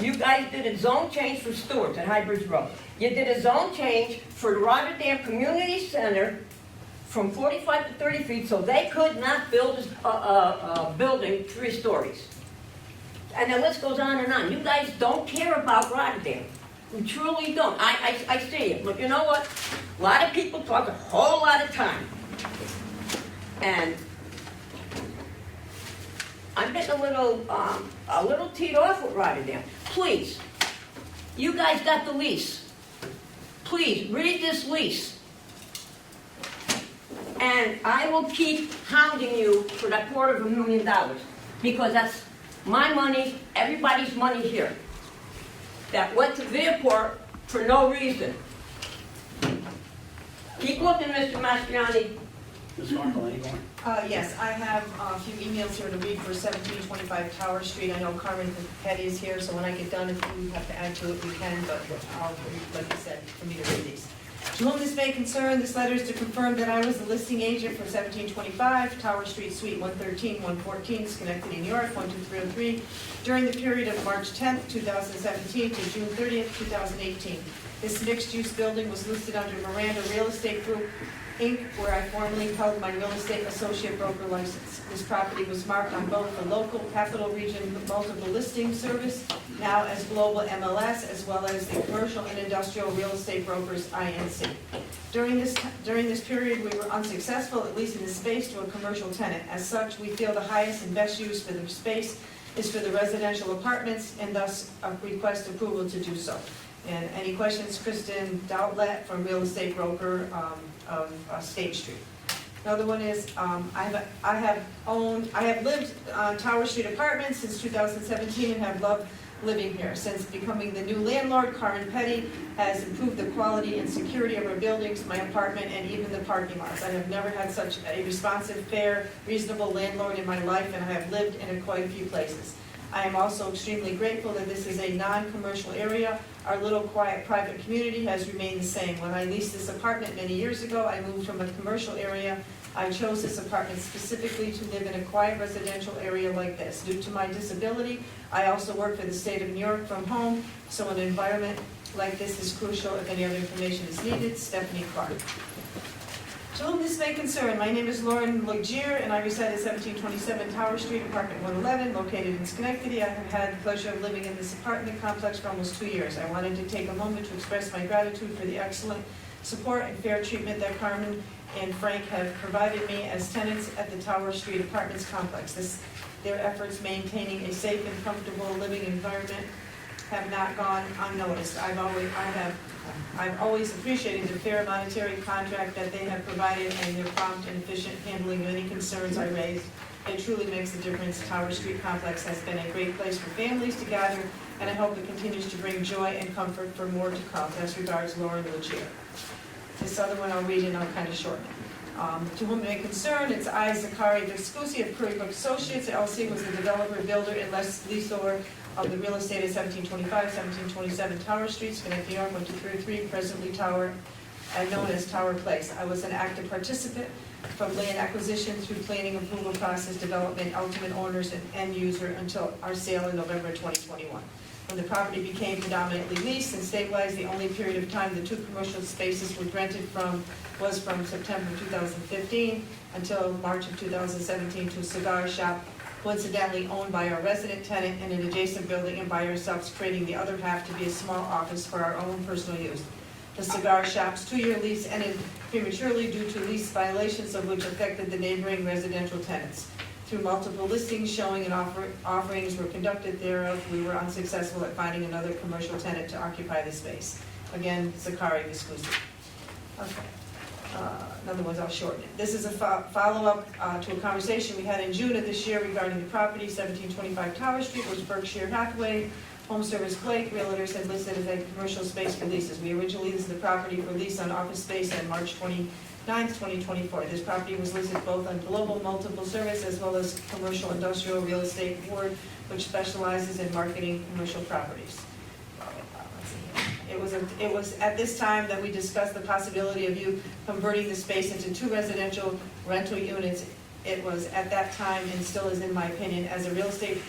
You guys did a zone change for Stewart's at High Bridge Road. You did a zone change for the Rotterdam Community Center from 45 to 30 feet, so they could not build a building 3 stories. And the list goes on and on. You guys don't care about Rotterdam. You truly don't. I see it. But you know what? A lot of people talk a whole lot of time. And I'm getting a little teed off with Rotterdam. Please, you guys got the lease. Please, read this lease. And I will keep hounding you for that $250,000, because that's my money, everybody's money here, that went to Viaport for no reason. Keep looking, Mr. Mastriani. Ms. Markle, any more? Yes, I have a few emails here to read for 1725 Tower Street. I know Carmen Petty is here, so when I get done, if you have to add to it, we can, but I'll, like I said, for me to read these. To whom this may concern, this letter is to confirm that I was the listing agent for 1725 Tower Street, Suite 113, 114, Schenectady, New York, 12303, during the period of March 10th, 2017 to June 30th, 2018. This mixed-use building was listed under Miranda Real Estate Group, Inc., where I formerly held my real estate associate broker license. This property was marked on both the local Capital Region Multiple Listing Service, now as Global MLS, as well as the Commercial and Industrial Real Estate Brokers, INC. During this period, we were unsuccessful at leasing the space to a commercial tenant. As such, we feel the highest and best use for the space is for the residential apartments, and thus request approval to do so. And any questions, Kristen Doutlet from Real Estate Broker of State Street. Another one is, I have lived on Tower Street Apartments since 2017 and have loved living here. Since becoming the new landlord, Carmen Petty has improved the quality and security of our buildings, my apartment, and even the parking lots. I have never had such a responsive, fair, reasonable landlord in my life, and I have lived in quite a few places. I am also extremely grateful that this is a non-commercial area. Our little quiet private community has remained the same. When I leased this apartment many years ago, I moved from a commercial area. I chose this apartment specifically to live in a quiet residential area like this. Due to my disability, I also work for the state of New York from home, so an environment like this is crucial. If any other information is needed, Stephanie Clark. To whom this may concern, my name is Lauren Legier, and I reside at 1727 Tower Street, apartment 111, located in Schenectady. I have had the pleasure of living in this apartment complex for almost 2 years. I wanted to take a moment to express my gratitude for the excellent support and fair treatment that Carmen and Frank have provided me as tenants at the Tower Street Apartments complex. Their efforts maintaining a safe and comfortable living environment have not gone unnoticed. I've always appreciated the fair monetary contract that they have provided and their prompt and efficient handling of any concerns I raised. It truly makes a difference. Tower Street Complex has been a great place for families to gather, and I hope it continues to bring joy and comfort for more to come. As regards, Lauren Legier. This other one I'll read and I'll kind of shorten it. To whom it may concern, it's I, Zachary Viscusi of Curry Brook Associates, LLC, was the developer, builder, and leaseor of the real estate at 1725, 1727 Tower Street, Schenectady, New York, 12303, presently known as Tower Place. I was an active participant from land acquisition through planning approval process, development, ultimate owners, and end user until our sale in November 2021. When the property became predominantly leased and stabilized, the only period of time the 2 commercial spaces were rented from was from September 2015 until March of 2017 to a cigar shop, coincidentally owned by our resident tenant in an adjacent building, and by ourselves, creating the other half to be a small office for our own personal use. The cigar shop's 2-year lease ended prematurely due to lease violations of which affected the neighboring residential tenants. Through multiple listings, showing and offerings were conducted thereof, we were unsuccessful at finding another commercial tenant to occupy the space. Again, Zachary Viscusi. Okay. Another one's, I'll shorten it. This is a follow-up to a conversation we had in June of this year regarding the property, 1725 Tower Street, which Berkshire Hathaway, Home Service Blake, Realtors had listed as a commercial space for leases. We originally listed the property for lease on office space on March 29th, 2024. This property was listed both on Global Multiple Service as well as Commercial Industrial Real Estate Board, which specializes in marketing commercial properties. It was at this time that we discussed the possibility of you converting the space into 2 residential rental units. It was at that time, and still is in my opinion, as a real estate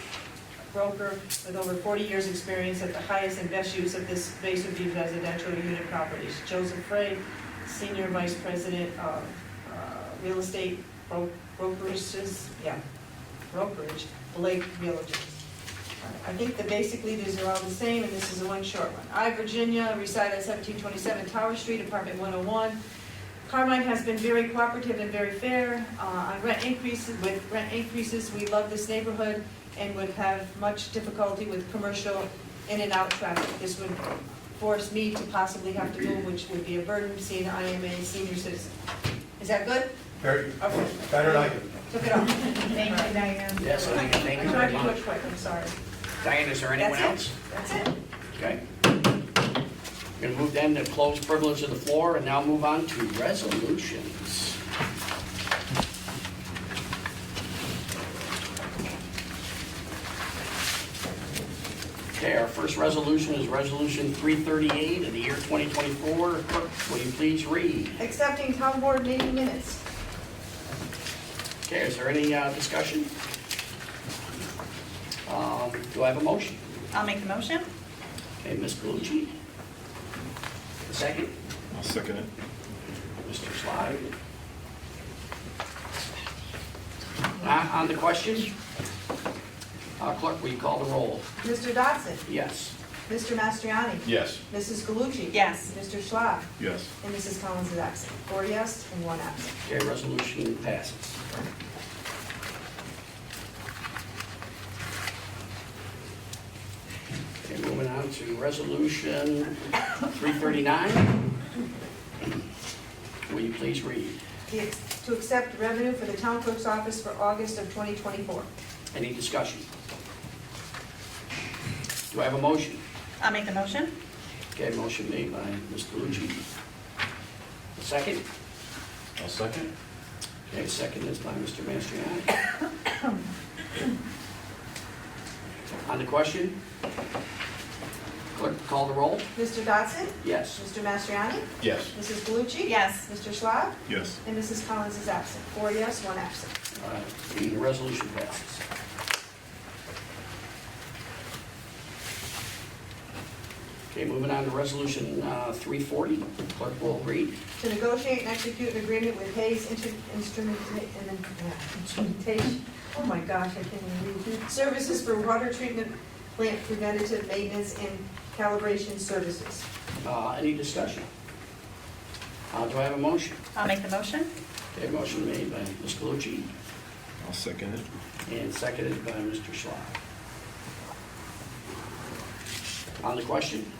broker with over 40 years' experience at the highest and best use of this space would be residential unit properties. Joseph Frey, Senior Vice President of Real Estate Brokerage, Blake Realtors. I think that basically these are all the same, and this is the one short one. I, Virginia, reside at 1727 Tower Street, apartment 101. Carmine has been very cooperative and very fair on rent increases. With rent increases, we love this neighborhood and would have much difficulty with commercial in and out traffic. This would force me to possibly have to move, which would be a burden, seeing I am a senior citizen. Is that good? Very, Okay. better than I can. Took it off. Thank you, Diane. Yes, thank you I tried very to do much. it quick, I'm sorry. Diane, is there anyone That's it. else? That's it. Okay. We're going to move then to close privilege of the floor and now move on to resolutions. Okay, our first resolution is Resolution 338 of the year 2024. Clerk, will you please read? Accepting town board meeting minutes. Okay, is there any discussion? Do I have a motion? I'll make the motion. Okay, Ms. Galucci. A second? I'll second it. Mr. Slide. On the question, clerk, will you call the roll? Mr. Dodson. Yes. Mr. Mastriani. Yes. Mrs. Galucci. Yes. Mr. Schwab. Yes. And Mrs. Collins is absent. 4 yes and 1 absent. Okay, resolution passes. Okay, moving on to resolution 339. Will you please read? To accept revenue for the town clerk's office for August of 2024. Any discussion? Do I have a motion? I'll make the motion. Okay, motion made by Ms. Galucci. A second? I'll second. Okay, second is by Mr. Mastriani. On the question? Clerk, call the roll? Mr. Dodson. Yes. Mr. Mastriani. Yes. Mrs. Galucci. Yes. Mr. Schwab. Yes. And Mrs. Collins is absent. 4 yes, 1 absent. The resolution passes. Okay, moving on to resolution 340. Clerk will read. To negotiate and execute an agreement with Hayes Instrumentation, oh my gosh, I can't even read. Services for water treatment plant preventative maintenance and calibration services. Any discussion? Do I have a motion? I'll make the motion. Okay, motion made by Ms. Galucci I'll second it. and seconded by Mr. Schwab. On the question?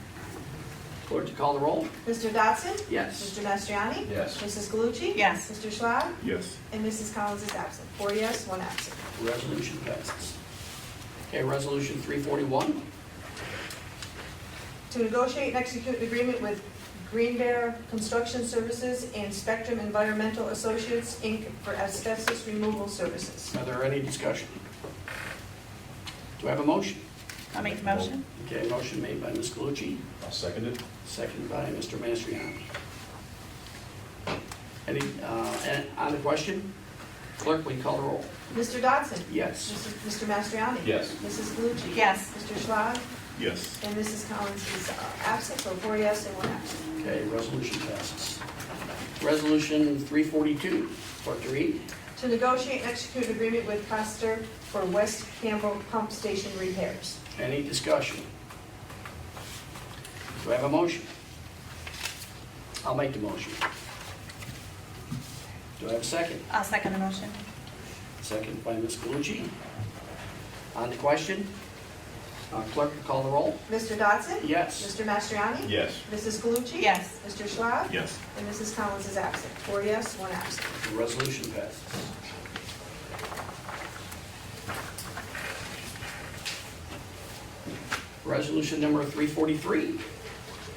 Clerk to call the roll? Mr. Dodson. Yes. Mr. Mastriani. Yes. Mrs. Galucci. Yes. Mr. Schwab. Yes. And Mrs. Collins is absent. 4 yes, 1 absent. Resolution passes. Okay, resolution 341. To negotiate and execute an agreement with Green Bear Construction Services and Spectrum Environmental Associates, Inc. for asbestos removal services. Are there any discussion? Do I have a motion? I'll make the motion. Okay, motion made by Ms. Galucci, I'll second it. seconded by Mr. Mastriani. Any, on the question? Clerk, will you call the roll? Mr. Dodson. Yes. Mr. Mastriani. Yes. Mrs. Galucci. Yes. Mr. Schwab. Yes. And Mrs. Collins is absent, so 4 yes and 1 absent. Okay, resolution passes. Resolution 342. Clerk to read. To negotiate and execute an agreement with Coster for West Campbell Pump Station repairs. Any discussion? Do I have a motion? I'll make the motion. Do I have a second? I'll second the motion. Second by Ms. Galucci. On the question? Clerk, call the roll? Mr. Dodson. Yes. Mr. Mastriani. Yes. Mrs. Galucci. Yes. Mr. Schwab. Yes. And Mrs. Collins is absent. 4 yes, 1 absent. The resolution passes. Resolution number 343.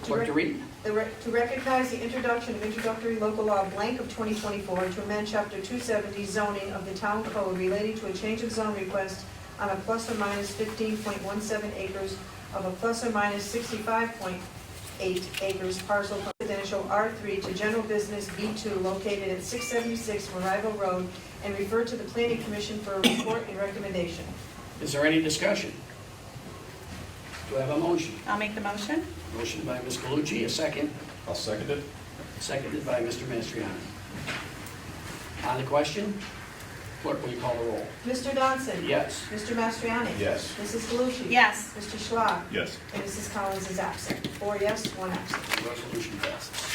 Clerk to read. To recognize the introduction of introductory local law blank of 2024 to amend chapter 270 zoning of the town code relating to a change of zone request on a plus or minus 15.17 acres of a plus or minus 65.8 acres parcel from residential R3 to general business B2 located at 676 Marival Road and refer to the Planning Commission for a report and recommendation. Is there any discussion? Do I have a motion? I'll make the motion. Motion by Ms. Galucci, a second. I'll second it. Seconded by Mr. Mastriani. On the question, clerk, will you call the roll? Mr. Dodson? Yes. Mr. Mastriani? Yes. Mrs. Galucci? Yes. Mr. Schwab? Yes. And Mrs. Collins is absent. 4 yes, 1 absent. Resolution passes.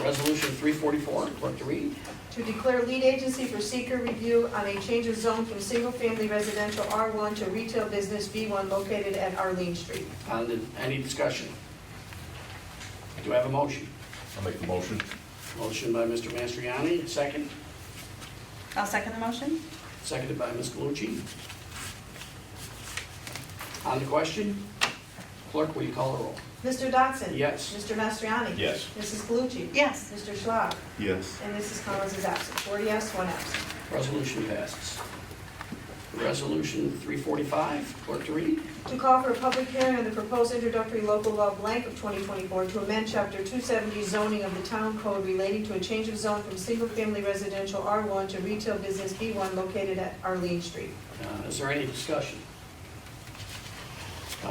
Resolution 344, clerk to read. To declare lead agency for seeker review on a change of zone from single-family residential R1 to retail business B1 located at Arlene Street. Any discussion? Do I have a motion? I'll make the motion. Motion by Mr. Mastriani, second. I'll second the motion. Seconded by Ms. Galucci. On the question, clerk, will you call the roll? Mr. Dodson? Yes. Mr. Mastriani? Yes. Mrs. Galucci? Yes. Mr. Schwab? Yes. And Mrs. Collins is absent. 4 yes, 1 absent. Resolution passes. Resolution 345, clerk to read. To call for a public hearing on the proposed introductory local law blank of 2024 to amend Chapter 270 zoning of the town code relating to a change of zone from single-family residential R1 to retail business B1 located at Arlene Street. Is there any discussion?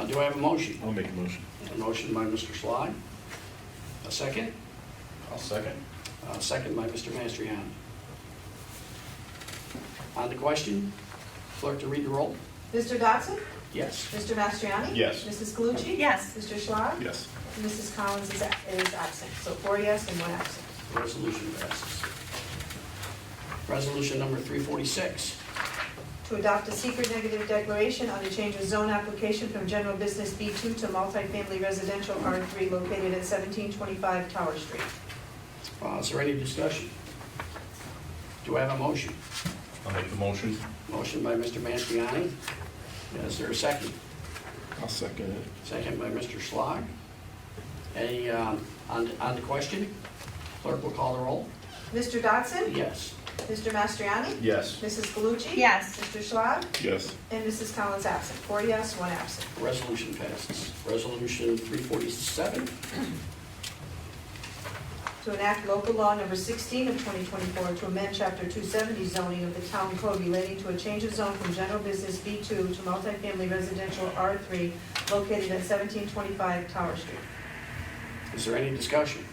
Do I have a motion? I'll make a motion. A motion by Mr. Schley. A second? I'll second. Second by Mr. Mastriani. On the question, clerk to read the roll. Mr. Dodson? Yes. Mr. Mastriani? Yes. Mrs. Galucci? Yes. Mr. Schwab? Yes. And Mrs. Collins is absent. So 4 yes and 1 absent. Resolution passes. Resolution number 346. To adopt a secret negative declaration on the change of zone application from general business B2 to multifamily residential R3 located at 1725 Tower Street. Is there any discussion? Do I have a motion? I'll make the motion. Motion by Mr. Mastriani. Is there a second? I'll second it. Second by Mr. Schlag. Any, on the question, clerk will call the roll. Mr. Dodson? Yes. Mr. Mastriani? Yes. Mrs. Galucci? Yes. Mr. Schwab? Yes. And Mrs. Collins absent. 4 yes, 1 absent. Resolution passes. Resolution 347. To enact local law number 16 of 2024 to amend Chapter 270 zoning of the town code relating to a change of zone from general business B2 to multifamily residential R3 located at 1725 Tower Street. Is there any discussion?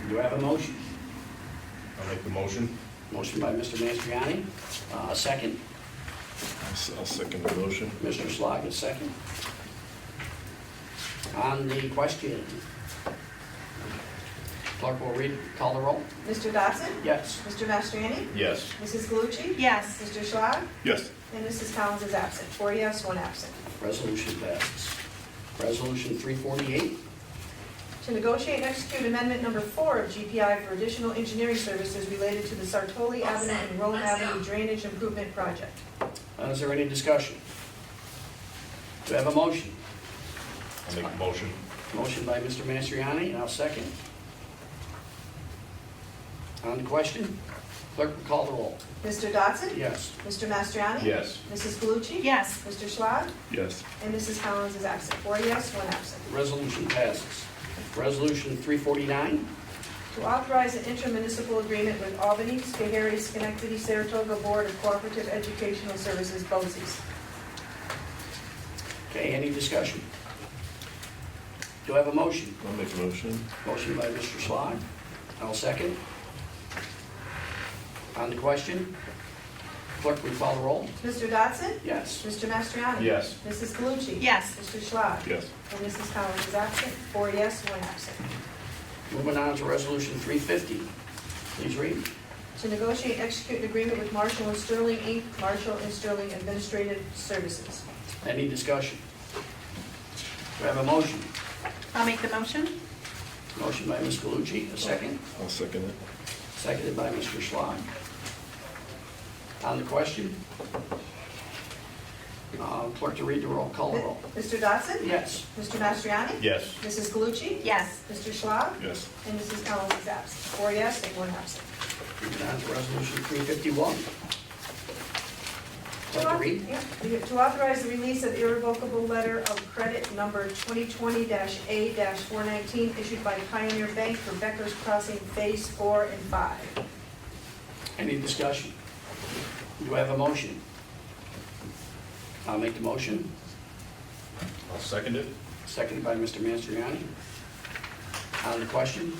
Do I have a motion? I'll make the motion. Motion by Mr. Mastriani. A second. I'll second the motion. Mr. Schlag, a second. On the question, clerk will call the roll. Mr. Dodson? Yes. Mr. Mastriani? Yes. Mrs. Galucci? Yes. Mr. Schwab? Yes. And Mrs. Collins is absent. 4 yes, 1 absent. Resolution passes. Resolution 348. To negotiate and execute amendment number 4 of GPI for additional engineering services related to the Sartoli Avenue and Rome Avenue Drainage Improvement Project. Is there any discussion? Do I have a motion? I'll make the motion. Motion by Mr. Mastriani, and I'll second. On the question, clerk will call the roll. Mr. Dodson? Yes. Mr. Mastriani? Yes. Mrs. Galucci? Yes. Mr. Schwab? Yes. And Mrs. Collins is absent. 4 yes, 1 absent. Resolution passes. Resolution 349. To authorize an intermunicipal agreement with Albany, Schoharie, Schenectady, Saratoga Board of Cooperative Educational Services, BOCES. Okay, any discussion? Do I have a motion? I'll make a motion. Motion by Mr. Schlag. I'll second. On the question, clerk, will you call the roll? Mr. Dodson? Yes. Mr. Mastriani? Yes. Mrs. Galucci? Yes. Mr. Schwab? Yes. And Mrs. Collins is absent. 4 yes, 1 absent. Moving on to Resolution 350. Please read. To negotiate and execute an agreement with Marshall and Sterling, Inc., Marshall and Sterling Administrative Services. Any discussion? Do I have a motion? I'll make the motion. Motion by Ms. Galucci, a second. I'll second it. Seconded by Mr. Schlag. On the question, clerk to read the roll, call the roll. Mr. Dodson? Yes. Mr. Mastriani? Yes. Mrs. Galucci? Yes. Mr. Schwab? Yes. And Mrs. Collins is absent. 4 yes and 1 absent. Moving on to Resolution 351. Clerk to read. To authorize the release of irrevocable letter of credit number 2020-A-419 issued by Pioneer Bank for Becker's Crossing Phase 4 and 5. Any discussion? Do I have a motion? I'll make the motion. I'll second it. Seconded by Mr. Mastriani. On the question?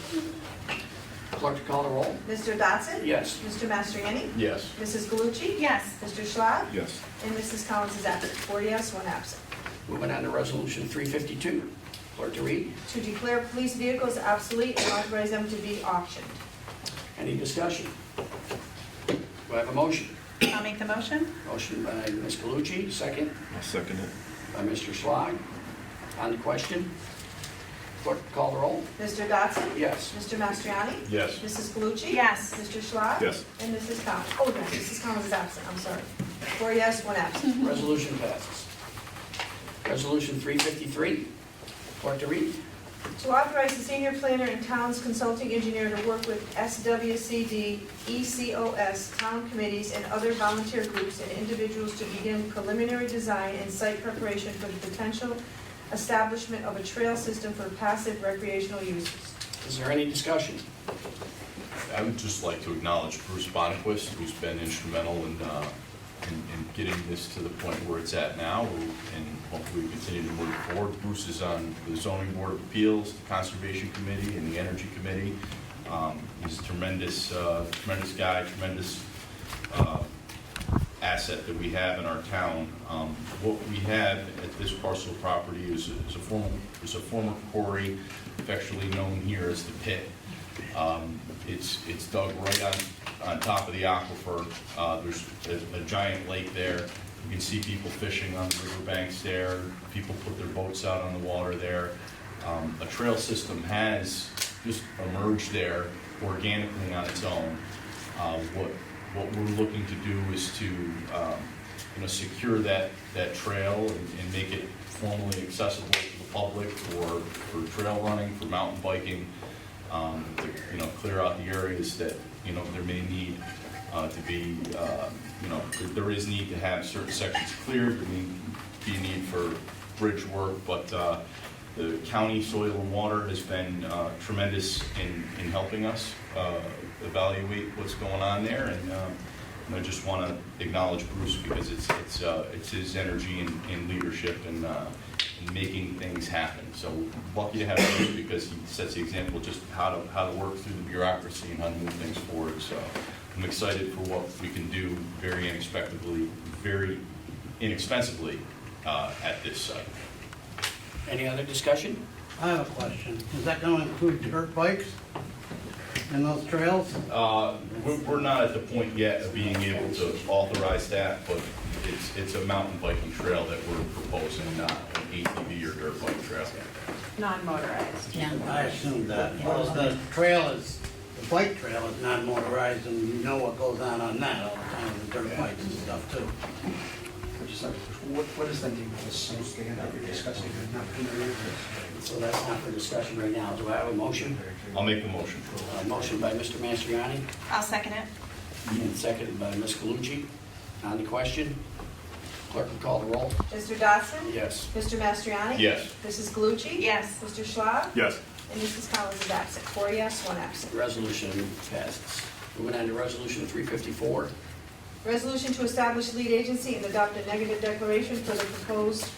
Clerk to call the roll. Mr. Dotson? Yes. Mr. Mastriani? Yes. Mrs. Galucci? Yes. Mr. Schwab? Yes. And Mrs. Collins is absent. 4 yes, 1 absent. Moving on to resolution 352. Clerk to read. To declare police vehicles obsolete and authorize them to be auctioned. Any discussion? Do I have a motion? I'll make the motion. Motion by Ms. Galucci, second I'll second it. by Mr. Schlog. On the question? Clerk call the roll. Mr. Dotson? Yes. Mr. Mastriani? Yes. Mrs. Galucci? Yes. Mr. Schwab? Yes. And Mrs. Collins. Oh, no, Mrs. Collins is absent, I'm sorry. 4 yes, 1 absent. Resolution passes. Resolution 353. Clerk to read. To authorize the senior planner and town's consulting engineer to work with SWCD, ECOS, town committees, and other volunteer groups and individuals to begin preliminary design and site preparation for the potential establishment of a trail system for passive recreational uses. Is there any discussion? I would just like to acknowledge Bruce Bonnequist, who's been instrumental in getting this to the point where it's at now, and hopefully we continue to move it forward. Bruce is on the Zoning Board of Appeals, the Conservation Committee, and the Energy Committee. He's a tremendous guy, tremendous asset that we have in our town. What we have at this parcel of property is a former quarry, affectionately known here as the Pit. It's dug right on top of the aquifer. There's a giant lake there. You can see people fishing on the riverbanks there. People put their boats out on the water there. A trail system has just emerged there organically on its own. What we're looking to do is to secure that trail and make it formally accessible to the public for trail running, for mountain biking. To clear out the areas that there may need to be, there is need to have certain sections cleared. There may be a need for bridge work, but the county soil and water has been tremendous in helping us evaluate what's going on there, and I just want to acknowledge Bruce because it's his energy and leadership and making things happen. So lucky to have him because he sets the example of just how to work through the bureaucracy and how to move things forward. So I'm excited for what we can do very inexpensively at this site. Any other discussion? I have a question. Is that going to include dirt bikes in those trails? We're not at the point yet of being able to authorize that, but it's a mountain biking trail that we're proposing, not an ATV or dirt bike trail. Non-motorized. I assumed that. Well, the bike trail is non-motorized, and you know what goes on that all the time, the dirt bikes and stuff too. What is the name of this stand that you're discussing? So that's not for discussion right now. Do I have a motion? I'll make the motion. A motion by Mr. Mastriani I'll second it. and seconded by Ms. Galucci. On the question? Clerk will call the roll. Mr. Dotson? Yes. Mr. Mastriani? Yes. Mrs. Galucci? Yes. Mr. Schwab? Yes. And Mrs. Collins is absent. 4 yes, 1 absent. Resolution passes. Moving on to resolution 354. Resolution to establish lead agency and adopt a negative declaration for the proposed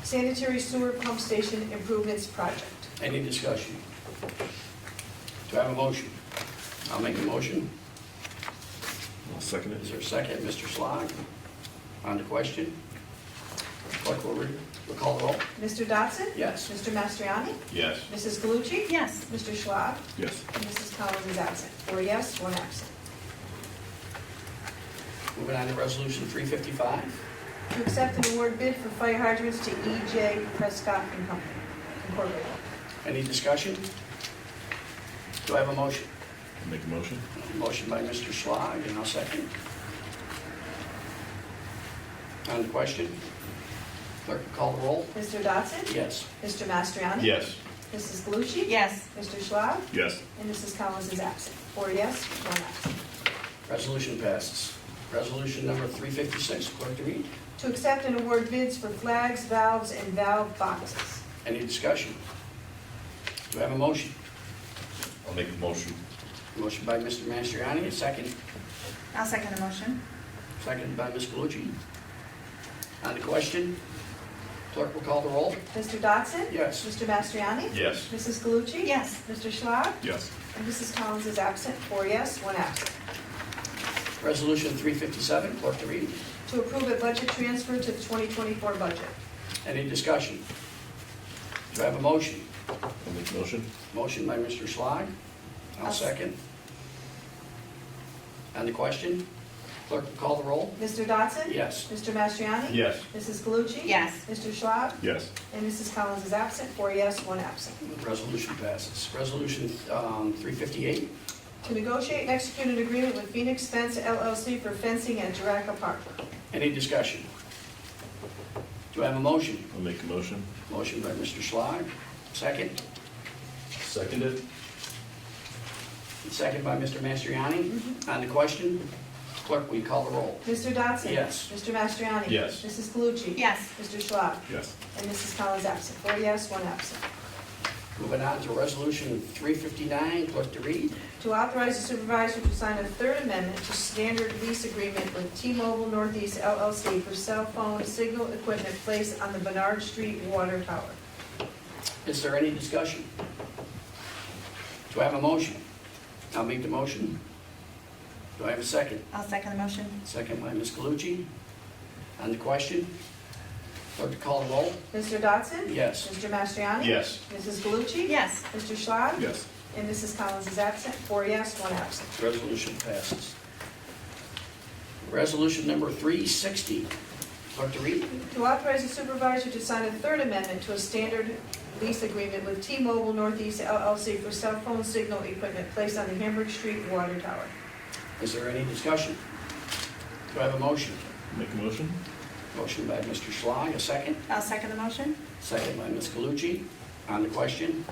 sanitary sewer pump station improvements project. Any discussion? Do I have a motion? I'll make a motion. I'll second Is it. there a second? Mr. Slog? On the question? Clerk will call the roll. Mr. Dotson? Yes. Mr. Mastriani? Yes. Mrs. Galucci? Yes. Mr. Schwab? Yes. And Mrs. Collins is absent. 4 yes, 1 absent. Moving on to resolution 355. To accept and award bid for fire hydrants to E.J. Prescott and Company, Incorporated. Any discussion? Do I have a motion? I'll make a motion. Motion by Mr. Schlag, and I'll second. On the question? Clerk will call the roll. Mr. Dotson? Yes. Mr. Mastriani? Yes. Mrs. Galucci? Yes. Mr. Schwab? Yes. And Mrs. Collins is absent. 4 yes, 1 absent. Resolution passes. Resolution number 356. Clerk to read. To accept and award bids for flags, valves, and valve boxes. Any discussion? Do I have a motion? I'll make the motion. Motion by Mr. Mastriani, a second. I'll second the motion. Seconded by Ms. Galucci. On the question? Clerk will call the roll. Mr. Dodson? Yes. Mr. Mastriani? Yes. Mrs. Galucci? Yes. Mr. Schlad? Yes. And Mrs. Collins is absent, 4 yes, 1 absent. Resolution 357, clerk to read. To approve a budget transfer to the 2024 budget. Any discussion? Do I have a motion? I'll make a motion. Motion by Mr. Schlag. I'll second. On the question, clerk will call the roll. Mr. Dodson? Yes. Mr. Mastriani? Yes. Mrs. Galucci? Yes. Mr. Schlad? Yes. And Mrs. Collins is absent, 4 yes, 1 absent. Resolution passes. Resolution 358. To negotiate and execute an agreement with Phoenix Fence LLC for fencing at Juraca Park. Any discussion? Do I have a motion? I'll make a motion. Motion by Mr. Schlag. Second. Seconded. Second by Mr. Mastriani. On the question, clerk, will you call the roll? Mr. Dodson? Yes. Mr. Mastriani? Yes. Mrs. Galucci? Yes. Mr. Schlad? Yes. And Mrs. Collins absent, 4 yes, 1 absent. Moving on to resolution 359, clerk to read. To authorize the supervisor to sign a third amendment to standard lease agreement with T-Mobile Northeast LLC for cell phone signal equipment placed on the Bernard Street water tower. Is there any discussion? Do I have a motion? I'll make the motion. Do I have a second? I'll second the motion. Second by Ms. Galucci. On the question, clerk to call the roll. Mr. Dodson? Yes. Mr. Mastriani? Yes. Mrs. Galucci? Yes. Mr. Schlad? Yes. And Mrs. Collins is absent, 4 yes, 1 absent. Resolution passes. Resolution number 360, clerk to read. To authorize the supervisor to sign a third amendment to a standard lease agreement with T-Mobile Northeast LLC for cell phone signal equipment placed on the Hamburg Street water tower. Is there any discussion? Do I have a motion? Make a motion. Motion by Mr. Schlage, a second. I'll second the motion. Second by Ms. Galucci. On the question,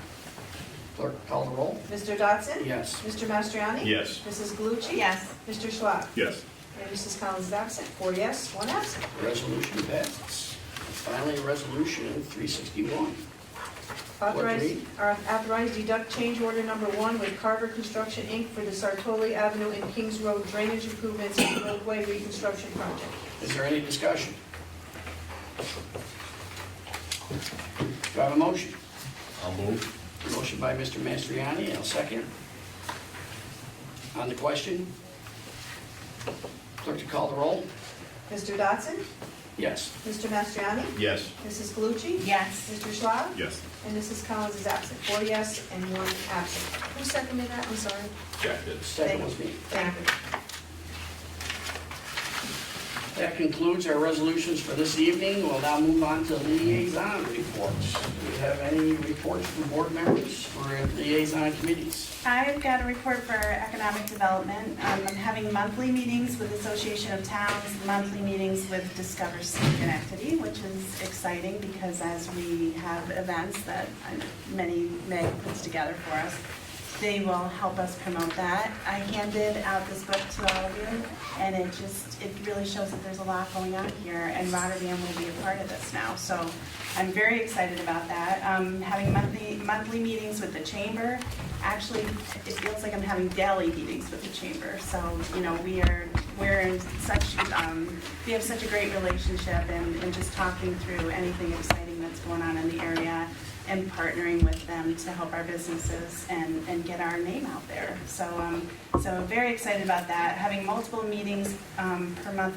clerk call the roll. Mr. Dodson? Yes. Mr. Mastriani? Yes. Mrs. Galucci? Yes. Mr. Schlad? Yes. And Mrs. Collins is absent, 4 yes, 1 absent. Resolution passes. Finally, resolution 361. Authorize deduct change order number 1 with Carver Construction, Inc. for the Sartoli Avenue and Kings Road drainage improvements and roadway reconstruction project. Is there any discussion? Do I have a motion? I'll move. Motion by Mr. Mastriani, I'll second. On the question, clerk to call the roll. Mr. Dodson? Yes. Mr. Mastriani? Yes. Mrs. Galucci? Yes. Mr. Schlad? Yes. And Mrs. Collins is absent, 4 yes and 1 absent. Who seconded that? I'm sorry. Jack did. Second was me. Thank you. That concludes our resolutions for this evening. We'll now move on to liaison reports. Do we have any reports from board members for liaison committees? I've got a report for economic development. I'm having monthly meetings with Association of Towns, monthly meetings with Discover Schenectady, which is exciting because as we have events that many Meg puts together for us, they will help us promote that. I handed out this book to all of you, and it really shows that there's a lot going on here, and Rotterdam will be a part of this now. So I'm very excited about that. Having monthly meetings with the chamber. Actually, it feels like I'm having daily meetings with the chamber. So, we're in such, we have such a great relationship, and just talking through anything exciting that's going on in the area and partnering with them to help our businesses and get our name out there. So very excited about that. Having multiple meetings per month.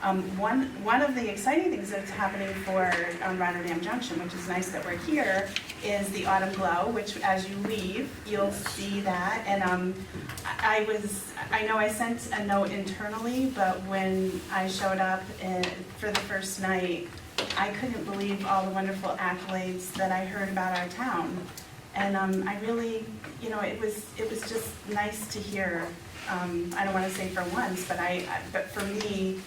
One of the exciting things that's happening for Rotterdam Junction, which is nice that we're here, is the Autumn Glow, which as you leave, you'll see that. And I know I sent a note internally, but when I showed up for the first night, I couldn't believe all the wonderful accolades that I heard about our town. And I really, it was just nice to hear. I don't want to say for once, but for me,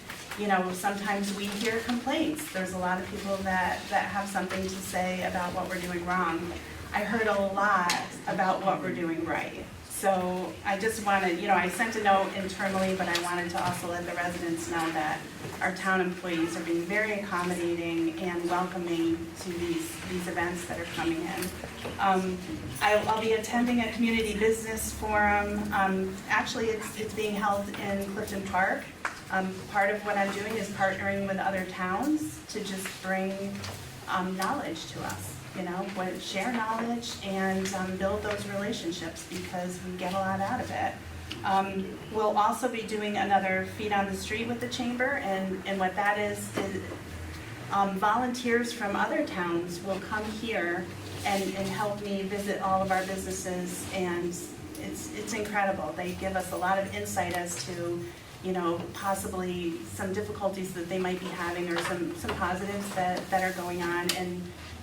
sometimes we hear complaints. There's a lot of people that have something to say about what we're doing wrong. I heard a lot about what we're doing right. So I just wanted, I sent a note internally, but I wanted to also let the residents know that our town employees are being very accommodating and welcoming to these events that are coming in. I'll be attending a community business forum. Actually, it's being held in Clifton Park. Part of what I'm doing is partnering with other towns to just bring knowledge to us, share knowledge and build those relationships because we get a lot out of it. We'll also be doing another Feet on the Street with the Chamber, and what that is volunteers from other towns will come here and help me visit all of our businesses, and it's incredible. They give us a lot of insight as to, possibly some difficulties that they might be having or some positives that are going on,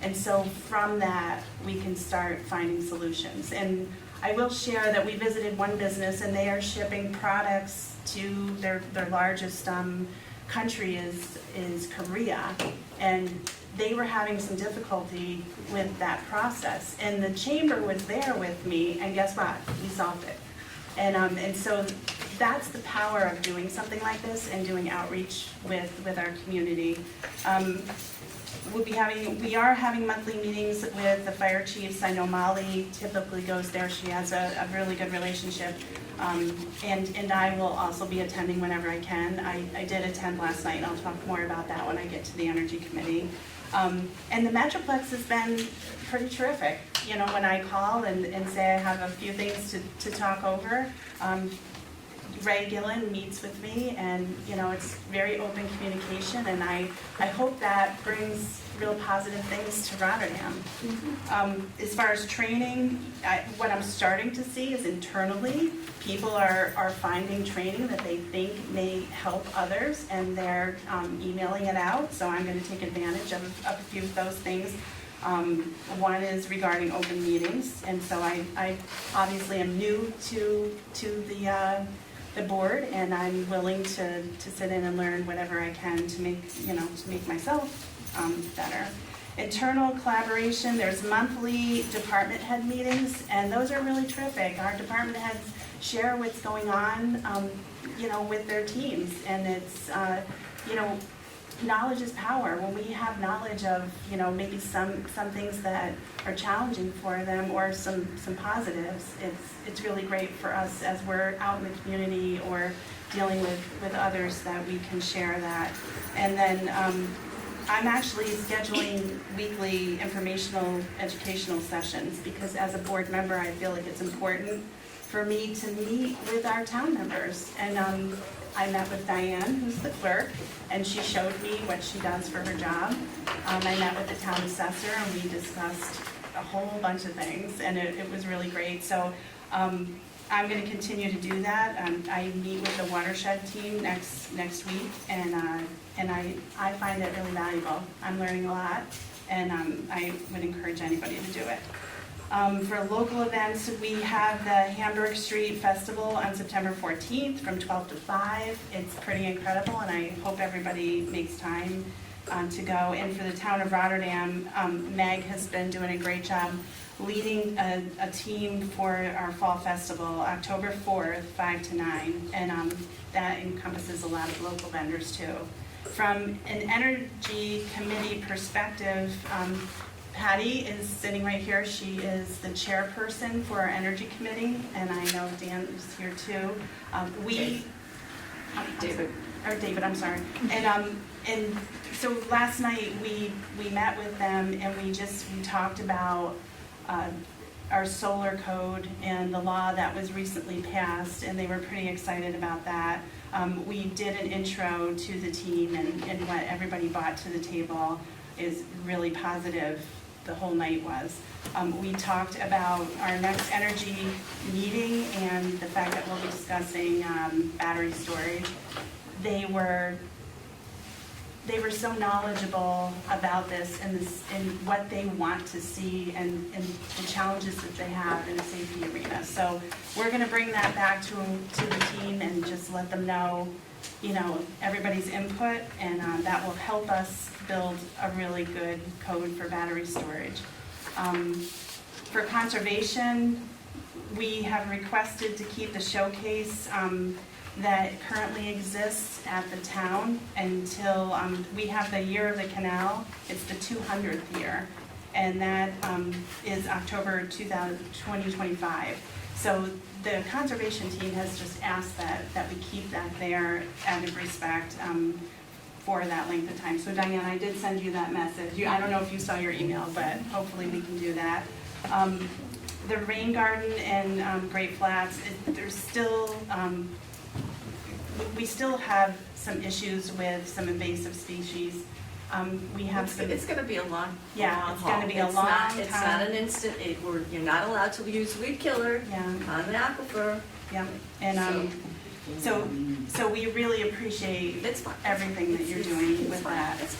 and so from that, we can start finding solutions. And I will share that we visited one business and they are shipping products to their largest country is Korea, and they were having some difficulty with that process. And the chamber was there with me, and guess what? We solved it. And so that's the power of doing something like this and doing outreach with our community. We are having monthly meetings with the fire chiefs. I know Molly typically goes there. She has a really good relationship. And I will also be attending whenever I can. I did attend last night, and I'll talk more about that when I get to the Energy Committee. And the Metroplex has been pretty terrific. When I call and say I have a few things to talk over, Ray Gillen meets with me, and it's very open communication, and I hope that brings real positive things to Rotterdam. As far as training, what I'm starting to see is internally, people are finding training that they think may help others, and they're emailing it out, so I'm going to take advantage of a few of those things. One is regarding open meetings, and so I obviously am new to the board, and I'm willing to sit in and learn whatever I can to make myself better. Internal collaboration, there's monthly department head meetings, and those are really terrific. Our department heads share what's going on, with their teams, and it's, knowledge is power. When we have knowledge of, maybe some things that are challenging for them or some positives, it's really great for us as we're out in the community or dealing with others that we can share that. And then I'm actually scheduling weekly informational educational sessions because as a board member, I feel like it's important for me to meet with our town members. And I met with Diane, who's the clerk, and she showed me what she does for her job. I met with the town assessor, and we discussed a whole bunch of things, and it was really great. So I'm going to continue to do that. I meet with the watershed team next week, and I find it really valuable. I'm learning a lot, and I would encourage anybody to do it. For local events, we have the Hamburg Street Festival on September 14th from 12 to 5. It's pretty incredible, and I hope everybody makes time to go. And for the town of Rotterdam, Meg has been doing a great job leading a team for our fall festival, October 4th, 5 to 9. And that encompasses a lot of local vendors too. From an energy committee perspective, Patty is sitting right here. She is the chairperson for our energy committee, and I know Dan is here too. David, I'm sorry. And so last night we met with them, and we talked about our solar code and the law that was recently passed, and they were pretty excited about that. We did an intro to the team, and what everybody brought to the table is really positive. The whole night was. We talked about our next energy meeting and the fact that we'll be discussing battery storage. They were so knowledgeable about this and what they want to see and the challenges that they have in the safety arena. So we're going to bring that back to the team and just let them know, everybody's input, and that will help us build a really good code for battery storage. For conservation, we have requested to keep the showcase that currently exists at the town until we have the year of the canal. It's the 200th year, and that is October 2025. So the conservation team has just asked that we keep that there out of respect for that length of time. So Diane, I did send you that message. I don't know if you saw your email, but hopefully we can do that. The rain garden in Great Flats, there's still, we still have some issues with some invasive species. We have some. It's gonna be a long, Yeah, long it's gonna haul. be a It's long not- It's not time. an instant, you're not allowed to use weed killer Yeah. on the aquifer. Yeah, and so we really appreciate It's fine. everything that you're doing with that. It's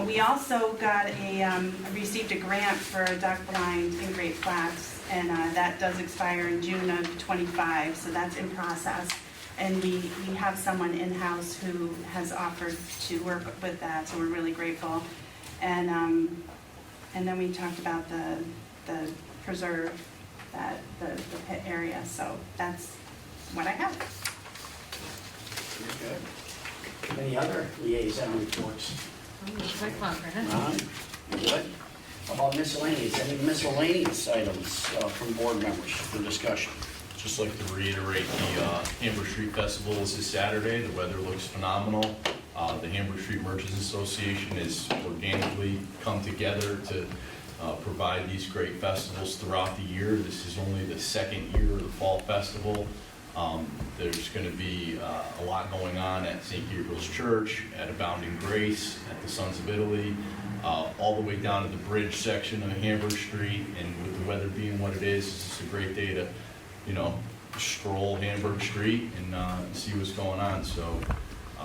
We also got received a grant for a duck blind in Great Flats, and that does expire in June of '25, so that's in process. And we have someone in-house who has offered to work with that, so we're really grateful. And then we talked about the preserve, the pit area, so that's what I have. Good. Any other liaison reports? Ron? Good. How about miscellaneous? Any miscellaneous items from board members for discussion? Just like to reiterate, the Hamburg Street Festival is this Saturday. The weather looks phenomenal. The Hamburg Street Merchants Association has organically come together to provide these great festivals throughout the year. This is only the second year of the Fall Festival. There's going to be a lot going on at St. Gabriel's Church, at Abounding Grace, at the Sons of Italy, all the way down to the bridge section of Hamburg Street. And with the weather being what it is, it's just a great day to, stroll Hamburg Street and see what's going on. So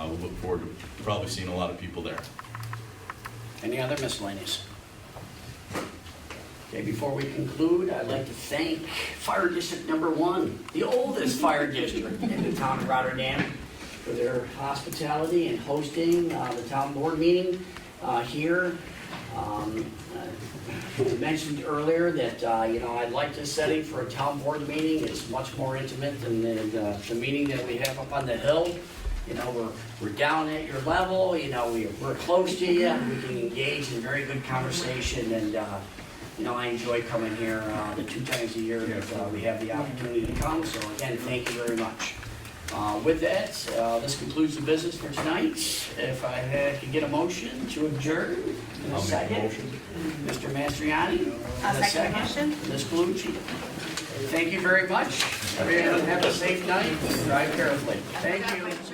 we look forward to probably seeing a lot of people there. Any other miscellaneous? Okay, before we conclude, I'd like to thank Fire District Number 1, the oldest fire district in the town of Rotterdam, for their hospitality and hosting the town board meeting here. I mentioned earlier that, I'd like this setting for a town board meeting. It's much more intimate than the meeting that we have up on the hill. We're down at your level, we're close to you, we can engage in very good conversation, and I enjoy coming here the 2 times a year that we have the opportunity to come. So again, thank you very much. With that, this concludes the business for tonight. If I could get a motion to adjourn in a second. Make a motion. Mr. Mastriani. I'll in a second the motion. Ms. Calucci. Thank you very much. Everyone have a safe night. Drive carefully. Thank you.